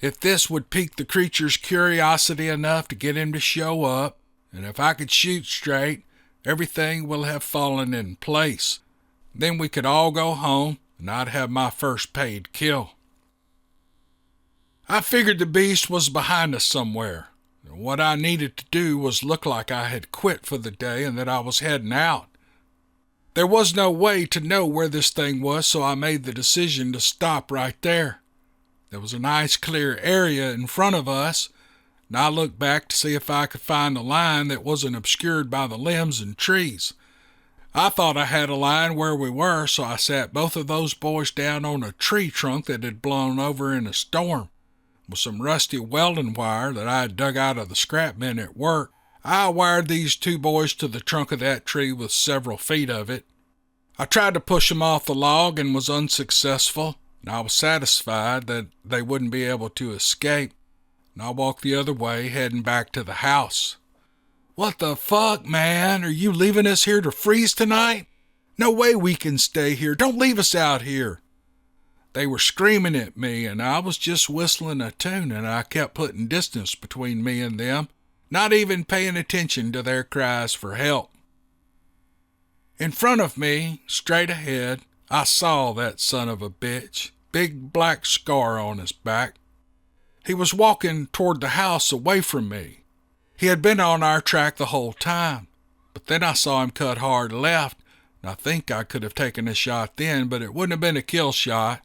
If this would pique the creature's curiosity enough to get him to show up, and if I could shoot straight, everything will have fallen in place. Then we could all go home, and I'd have my first paid kill. I figured the beast was behind us somewhere. What I needed to do was look like I had quit for the day and that I was heading out. There was no way to know where this thing was, so I made the decision to stop right there. There was a nice clear area in front of us, and I looked back to see if I could find a line that wasn't obscured by the limbs and trees. I thought I had a line where we were, so I sat both of those boys down on a tree trunk that had blown over in a storm. With some rusty welding wire that I had dug out of the scrap bin at work, I wired these two boys to the trunk of that tree with several feet of it. I tried to push them off the log and was unsuccessful, and I was satisfied that they wouldn't be able to escape, and I walked the other way, heading back to the house. "What the fuck, man? Are you leaving us here to freeze tonight? No way we can stay here. Don't leave us out here." They were screaming at me, and I was just whistling a tune, and I kept putting distance between me and them, not even paying attention to their cries for help. In front of me, straight ahead, I saw that son of a bitch, big black scar on his back. He was walking toward the house away from me. He had been on our track the whole time, but then I saw him cut hard left, and I think I could have taken a shot then, but it wouldn't have been a kill shot.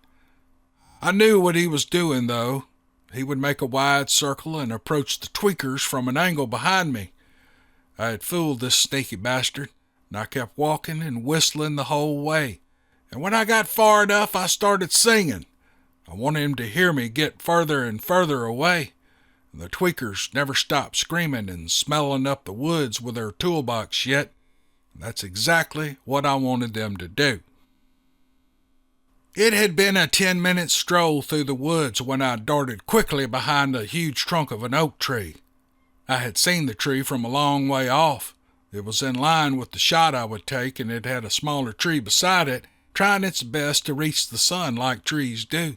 I knew what he was doing, though. He would make a wide circle and approach the tweakers from an angle behind me. I had fooled this sneaky bastard, and I kept walking and whistling the whole way. And when I got far enough, I started singing. I wanted him to hear me get further and further away. And the tweakers never stopped screaming and smelling up the woods with their toolbox shit. And that's exactly what I wanted them to do. It had been a 10-minute stroll through the woods when I darted quickly behind the huge trunk of an oak tree. I had seen the tree from a long way off. It was in line with the shot I would take, and it had a smaller tree beside it, trying its best to reach the sun like trees do.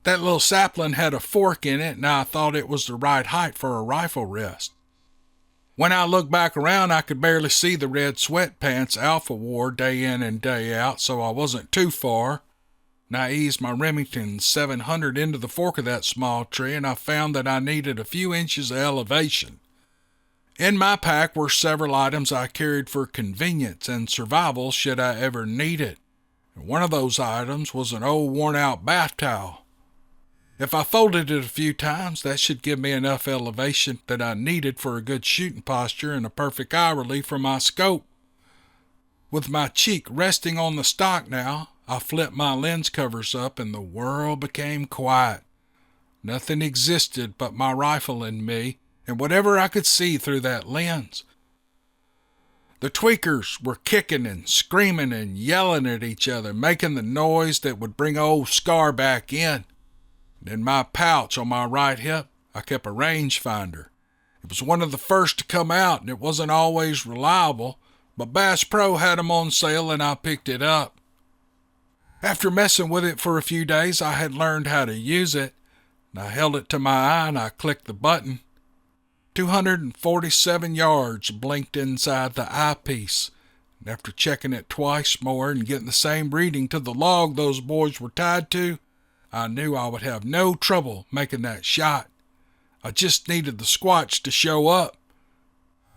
That little sapling had a fork in it, and I thought it was the right height for a rifle rest. When I looked back around, I could barely see the red sweatpants Alpha wore day in and day out, so I wasn't too far. And I eased my Remington 700 into the fork of that small tree, and I found that I needed a few inches of elevation. In my pack were several items I carried for convenience and survival should I ever need it. And one of those items was an old worn-out bath towel. If I folded it a few times, that should give me enough elevation that I needed for a good shooting posture and a perfect eye relief for my scope. With my cheek resting on the stock now, I flipped my lens covers up and the world became quiet. Nothing existed but my rifle and me, and whatever I could see through that lens. The tweakers were kicking and screaming and yelling at each other, making the noise that would bring old Scar back in. In my pouch on my right hip, I kept a rangefinder. It was one of the first to come out, and it wasn't always reliable, but Bass Pro had 'em on sale, and I picked it up. After messing with it for a few days, I had learned how to use it, and I held it to my eye, and I clicked the button. 247 yards blinked inside the eyepiece, and after checking it twice more and getting the same reading to the log those boys were tied to, I knew I would have no trouble making that shot. I just needed the squatch to show up.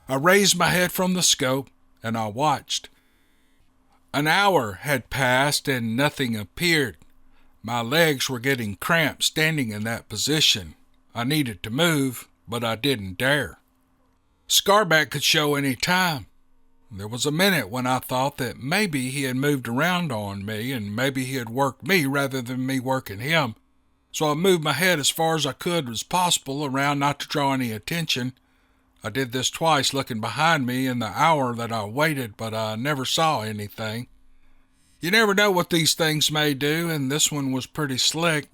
I raised my head from the scope, and I watched. An hour had passed and nothing appeared. My legs were getting cramped standing in that position. I needed to move, but I didn't dare. Scarback could show any time. There was a minute when I thought that maybe he had moved around on me and maybe he had worked me rather than me working him. So I moved my head as far as I could as possible around not to draw any attention. I did this twice looking behind me in the hour that I waited, but I never saw anything. You never know what these things may do, and this one was pretty slick.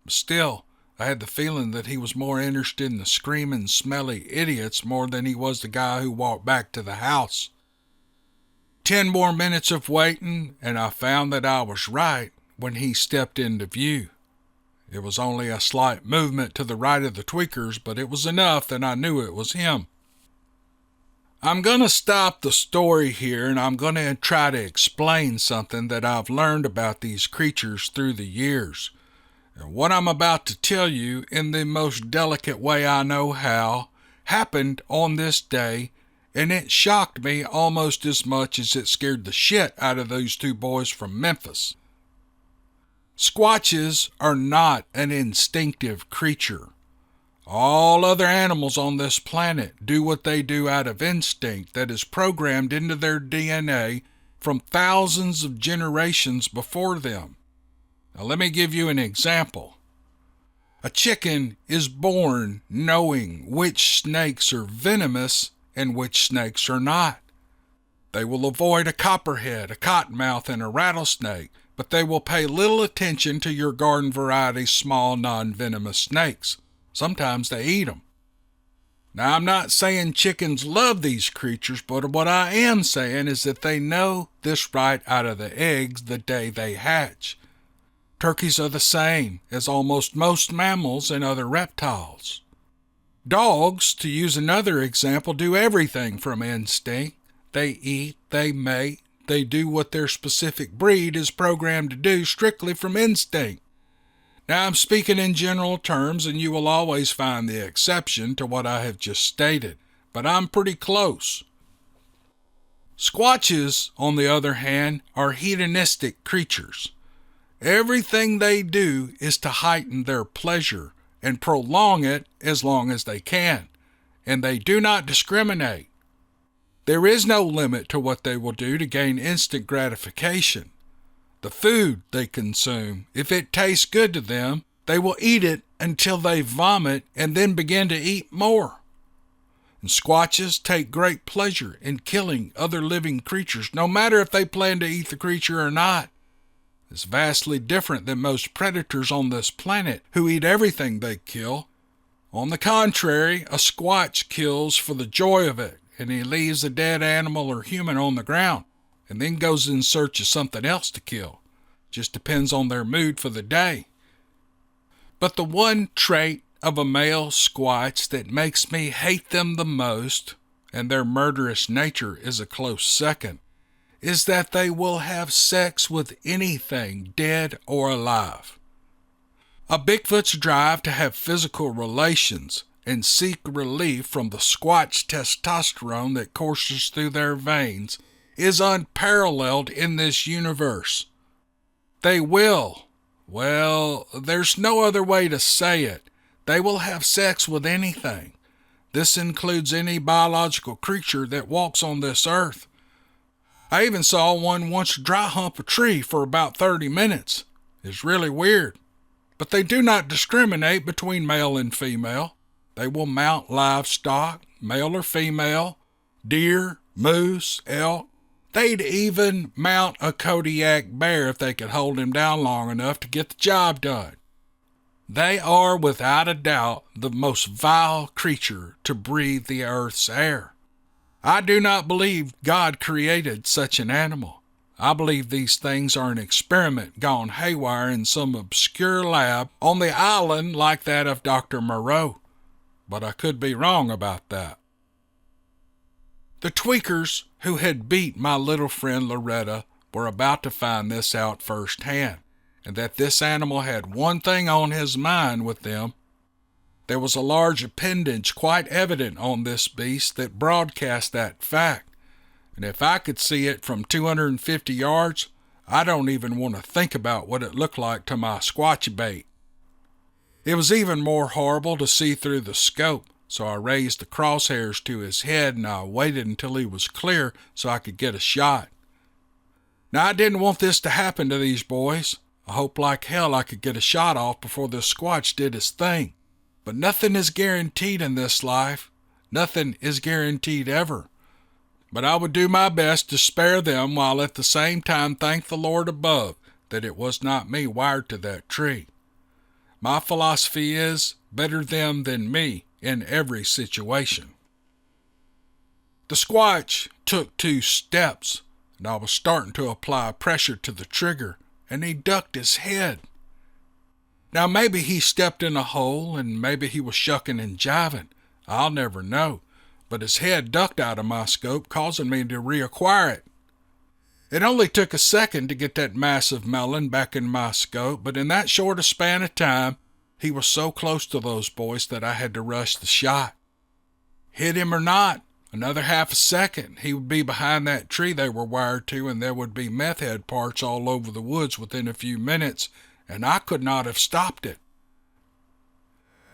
Still, I had the feeling that he was more interested in the screaming, smelly idiots more than he was the guy who walked back to the house. 10 more minutes of waiting, and I found that I was right when he stepped into view. It was only a slight movement to the right of the tweakers, but it was enough that I knew it was him. I'm going to stop the story here, and I'm going to try to explain something that I've learned about these creatures through the years. And what I'm about to tell you, in the most delicate way I know how, happened on this day, and it shocked me almost as much as it scared the shit out of those 2 boys from Memphis. Squatches are not an instinctive creature. All other animals on this planet do what they do out of instinct that is programmed into their DNA from thousands of generations before them. Now let me give you an example. A chicken is born knowing which snakes are venomous and which snakes are not. They will avoid a copperhead, a cottonmouth, and a rattlesnake, but they will pay little attention to your garden variety small non-venomous snakes. Sometimes they eat them. Now, I'm not saying chickens love these creatures, but what I am saying is that they know this right out of the eggs the day they hatch. Turkeys are the same as almost most mammals and other reptiles. Dogs, to use another example, do everything from instinct. They eat, they mate, they do what their specific breed is programmed to do strictly from instinct. Now, I'm speaking in general terms, and you will always find the exception to what I have just stated, but I'm pretty close. Squatches, on the other hand, are hedonistic creatures. Everything they do is to heighten their pleasure and prolong it as long as they can, and they do not discriminate. There is no limit to what they will do to gain instant gratification. The food they consume, if it tastes good to them, they will eat it until they vomit and then begin to eat more. And squatches take great pleasure in killing other living creatures, no matter if they plan to eat the creature or not. It's vastly different than most predators on this planet who eat everything they kill. On the contrary, a squatch kills for the joy of it, and he leaves a dead animal or human on the ground, and then goes in search of something else to kill. Just depends on their mood for the day. But the one trait of a male squatch that makes me hate them the most, and their murderous nature is a close second, is that they will have sex with anything, dead or alive. A Bigfoot's drive to have physical relations and seek relief from the squatch testosterone that courses through their veins is unparalleled in this universe. They will, well, there's no other way to say it, they will have sex with anything. This includes any biological creature that walks on this earth. I even saw one once dry hump a tree for about 30 minutes. It's really weird. But they do not discriminate between male and female. They will mount livestock, male or female, deer, moose, elk. They'd even mount a Kodiak bear if they could hold him down long enough to get the job done. They are, without a doubt, the most vile creature to breathe the earth's air. I do not believe God created such an animal. I believe these things are an experiment gone haywire in some obscure lab on the island like that of Dr. Moreau. But I could be wrong about that. The tweakers who had beat my little friend Loretta were about to find this out firsthand, and that this animal had one thing on his mind with them. There was a large appendage quite evident on this beast that broadcast that fact, And if I could see it from 250 yards, I don't even want to think about what it looked like to my squatchy bait. It was even more horrible to see through the scope, so I raised the crosshairs to his head and I waited until he was clear so I could get a shot. Now, I didn't want this to happen to these boys. I hoped like hell I could get a shot off before this squatch did his thing. But nothing is guaranteed in this life. Nothing is guaranteed ever. But I would do my best to spare them while at the same time thank the Lord above that it was not me wired to that tree. My philosophy is better them than me in every situation. The squatch took 2 steps, and I was starting to apply pressure to the trigger, and he ducked his head. Now maybe he stepped in a hole, and maybe he was shucking and jiving. I'll never know. But his head ducked out of my scope, causing me to reacquire it. It only took a second to get that massive melon back in my scope, but in that short a span of time, he was so close to those boys that I had to rush the shot. Hit him or not, another half a second, he would be behind that tree they were wired to, and there would be meth head parts all over the woods within a few minutes, and I could not have stopped it.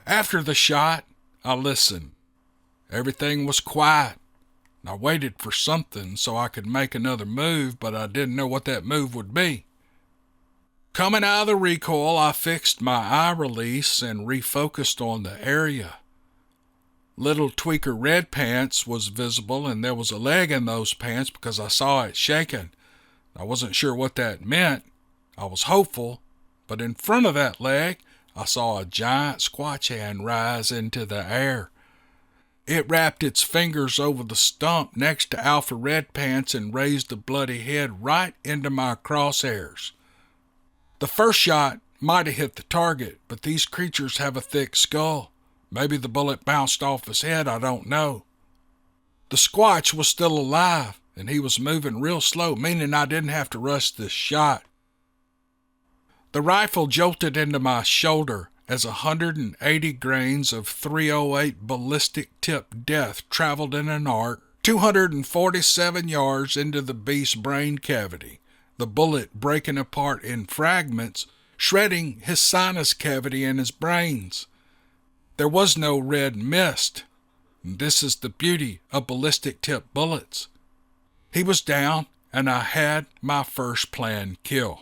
After the shot, I listened. Everything was quiet. I waited for something so I could make another move, but I didn't know what that move would be. Coming out of the recoil, I fixed my eye release and refocused on the area. Little tweaker red pants was visible, and there was a leg in those pants because I saw it shaking. I wasn't sure what that meant. I was hopeful, but in front of that leg, I saw a giant squatch hand rise into the air. It wrapped its fingers over the stump next to Alpha Red Pants and raised the bloody head right into my crosshairs. The first shot might have hit the target, but these creatures have a thick skull. Maybe the bullet bounced off his head, I don't know. The squatch was still alive, and he was moving real slow, meaning I didn't have to rush this shot. The rifle jolted into my shoulder as 180 grains of .308 ballistic tip death traveled in an arc 247 yards into the beast's brain cavity, the bullet breaking apart in fragments, shredding his sinus cavity and his brains. There was no red mist. This is the beauty of ballistic tip bullets. He was down, and I had my first planned kill.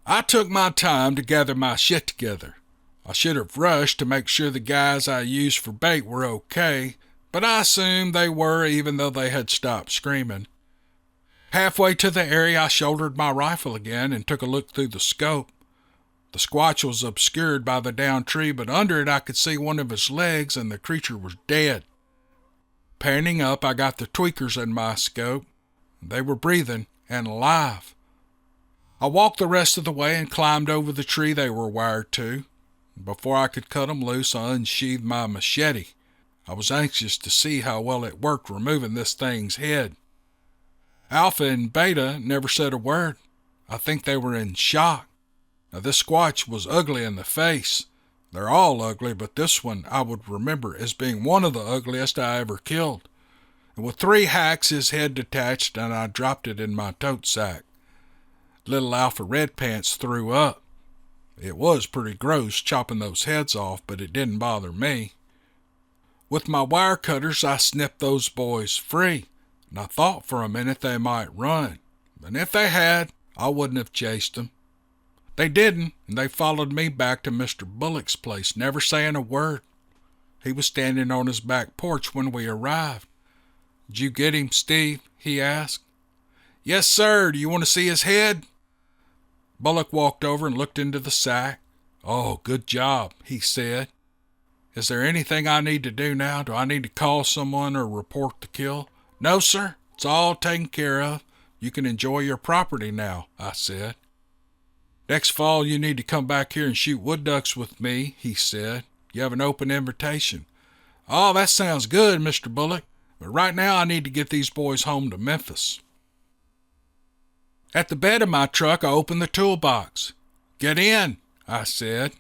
I took my time to gather my shit together. I should have rushed to make sure the guys I used for bait were okay, but I assumed they were even though they had stopped screaming. Halfway to the area, I shouldered my rifle again and took a look through the scope. The squatch was obscured by the downed tree, but under it I could see one of his legs and the creature was dead. Panning up, I got the tweakers in my scope. They were breathing and alive. I walked the rest of the way and climbed over the tree they were wired to. Before I could cut them loose, I unsheathed my machete. I was anxious to see how well it worked removing this thing's head. Alpha and Beta never said a word. I think they were in shock. Now, this squatch was ugly in the face. They're all ugly, but this one I would remember as being one of the ugliest I ever killed. And with 3 hacks, his head detached, and I dropped it in my tote sack. Little Alpha Red Pants threw up. It was pretty gross chopping those heads off, but it didn't bother me. With my wire cutters, I snipped those boys free, and I thought for a minute they might run. And if they had, I wouldn't have chased them. They didn't, and they followed me back to Mr. Bullock's place, never saying a word. He was standing on his back porch when we arrived. "Did you get him, Steve?" he asked. "Yes, sir. Do you want to see his head?" Bullock walked over and looked into the sack. "Oh, good job," he said. "Is there anything I need to do now? Do I need to call someone or report the kill?" "No, sir. It's all taken care of. You can enjoy your property now," I said. "Next fall you need to come back here and shoot wood ducks with me," he said. "You have an open invitation." "Oh, that sounds good, Mr. Bullock. But right now I need to get these boys home to Memphis." At the bed of my truck, I opened the toolbox. "Get in," I said.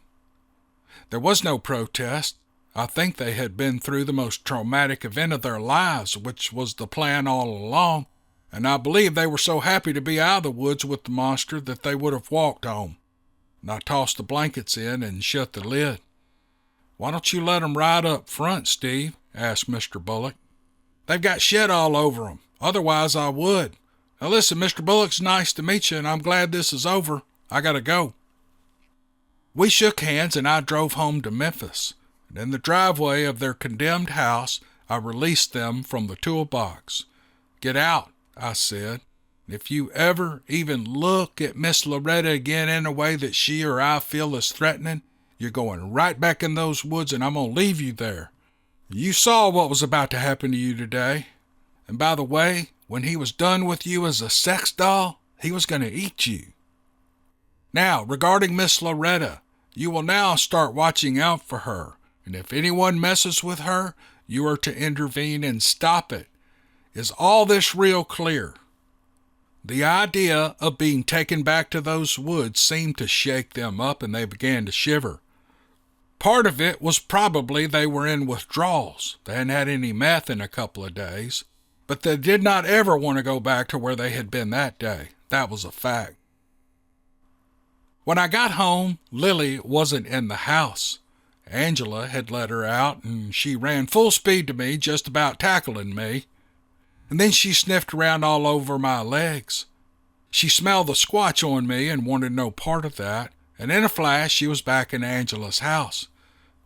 There was no protest. I think they had been through the most traumatic event of their lives, which was the plan all along, and I believe they were so happy to be out of the woods with the monster that they would have walked home. And I tossed the blankets in and shut the lid. "Why don't you let 'em ride up front, Steve?" asked Mr. Bullock. "They've got shit all over 'em. Otherwise I would. Now listen, Mr. Bullock, it's nice to meet you, and I'm glad this is over. I gotta go." We shook hands, and I drove home to Memphis. And in the driveway of their condemned house, I released them from the toolbox. "Get out," I said. "If you ever even look at Miss Loretta again in a way that she or I feel is threatening, you're going right back in those woods, and I'm going to leave you there. You saw what was about to happen to you today. And by the way, when he was done with you as a sex doll, he was going to eat you. Now, regarding Miss Loretta, you will now start watching out for her, and if anyone messes with her, you are to intervene and stop it. Is all this real clear?" The idea of being taken back to those woods seemed to shake them up, and they began to shiver. Part of it was probably they were in withdrawals. They hadn't had any meth in a couple of days, but they did not ever want to go back to where they had been that day. That was a fact. When I got home, Lilly wasn't in the house. Angela had let her out, and she ran full speed to me, just about tackling me. And then she sniffed around all over my legs. She smelled the squatch on me and wanted no part of that, and in a flash she was back in Angela's house.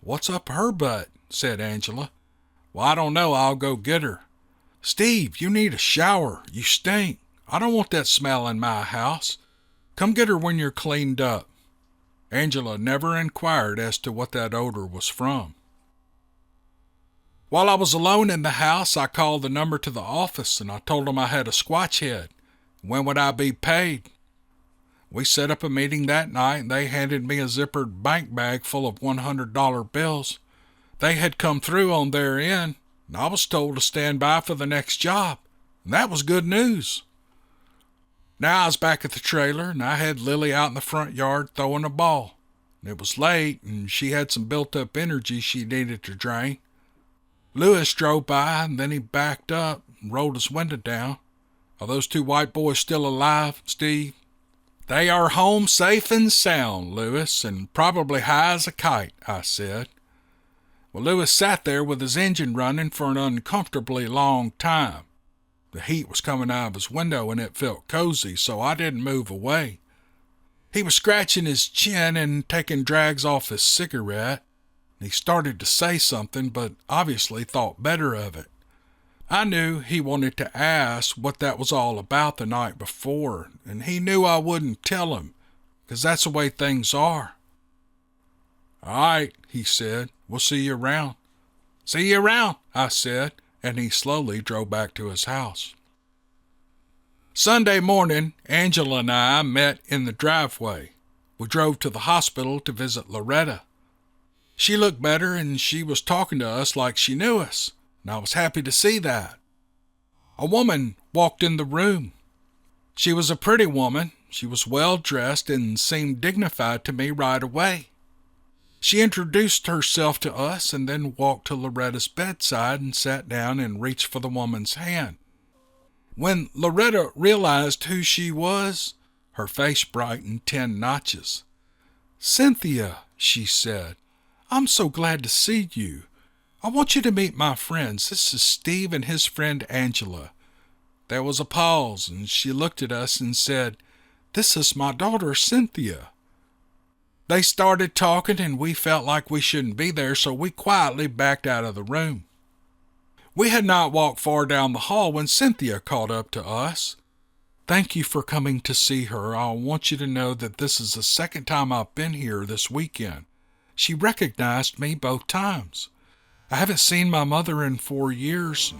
"What's up her butt?" said Angela. "Well, I don't know. I'll go get her." "Steve, you need a shower. You stink. I don't want that smell in my house. Come get her when you're cleaned up." Angela never inquired as to what that odor was from. While I was alone in the house, I called the number to the office, and I told them I had a squatch head. When would I be paid? We set up a meeting that night, and they handed me a zippered bank bag full of $100 bills. They had come through on their end, and I was told to stand by for the next job, and that was good news. Now I was back at the trailer, and I had Lilly out in the front yard throwing a ball. It was late, and she had some built-up energy she needed to drain. Lewis drove by, and then he backed up and rolled his window down. "Are those two white boys still alive, Steve?" "They are home safe and sound, Lewis, and probably high as a kite," I said. Well, Lewis sat there with his engine running for an uncomfortably long time. The heat was coming out of his window, and it felt cozy, so I didn't move away. He was scratching his chin and taking drags off his cigarette. He started to say something, but obviously thought better of it. I knew he wanted to ask what that was all about the night before, and he knew I wouldn't tell him, 'cause that's the way things are. "All right," he said. "We'll see you around." "See you around," I said, and he slowly drove back to his house. Sunday morning, Angela and I met in the driveway. We drove to the hospital to visit Loretta. She looked better, and she was talking to us like she knew us, and I was happy to see that. A woman walked in the room. She was a pretty woman. She was well-dressed and seemed dignified to me right away. She introduced herself to us and then walked to Loretta's bedside and sat down and reached for the woman's hand. When Loretta realized who she was, her face brightened 10 notches. "Cynthia," she said, "I'm so glad to see you. I want you to meet my friends. This is Steve and his friend Angela." There was a pause, and she looked at us and said, "This is my daughter, Cynthia." They started talking, and we felt like we shouldn't be there, so we quietly backed out of the room. We had not walked far down the hall when Cynthia called up to us. "Thank you for coming to see her. I want you to know that this is the second time I've been here this weekend." She recognized me both times. "I haven't seen my mother in 4 years.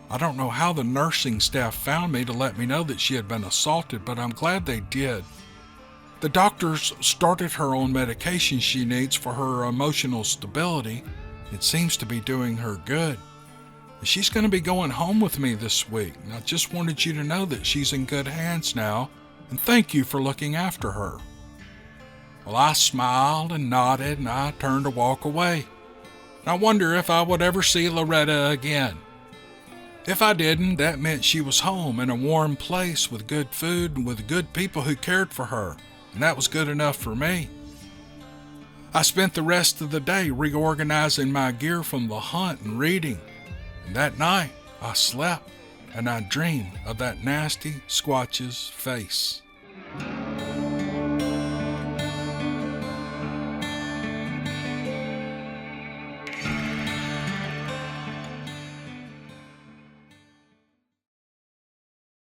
I don't know how the nursing staff found me to let me know that she had been assaulted, but I'm glad they did. The doctors started her on medication she needs for her emotional stability. It seems to be doing her good. She's going to be going home with me this week, and I just wanted you to know that she's in good hands now, and thank you for looking after her." Well, I smiled and nodded, and I turned to walk away. I wonder if I would ever see Loretta again. If I didn't, that meant she was home in a warm place with good food and with good people who cared for her, and that was good enough for me. I spent the rest of the day reorganizing my gear from the hunt and reading, and that night I slept and I dreamed of that nasty Squatch's face.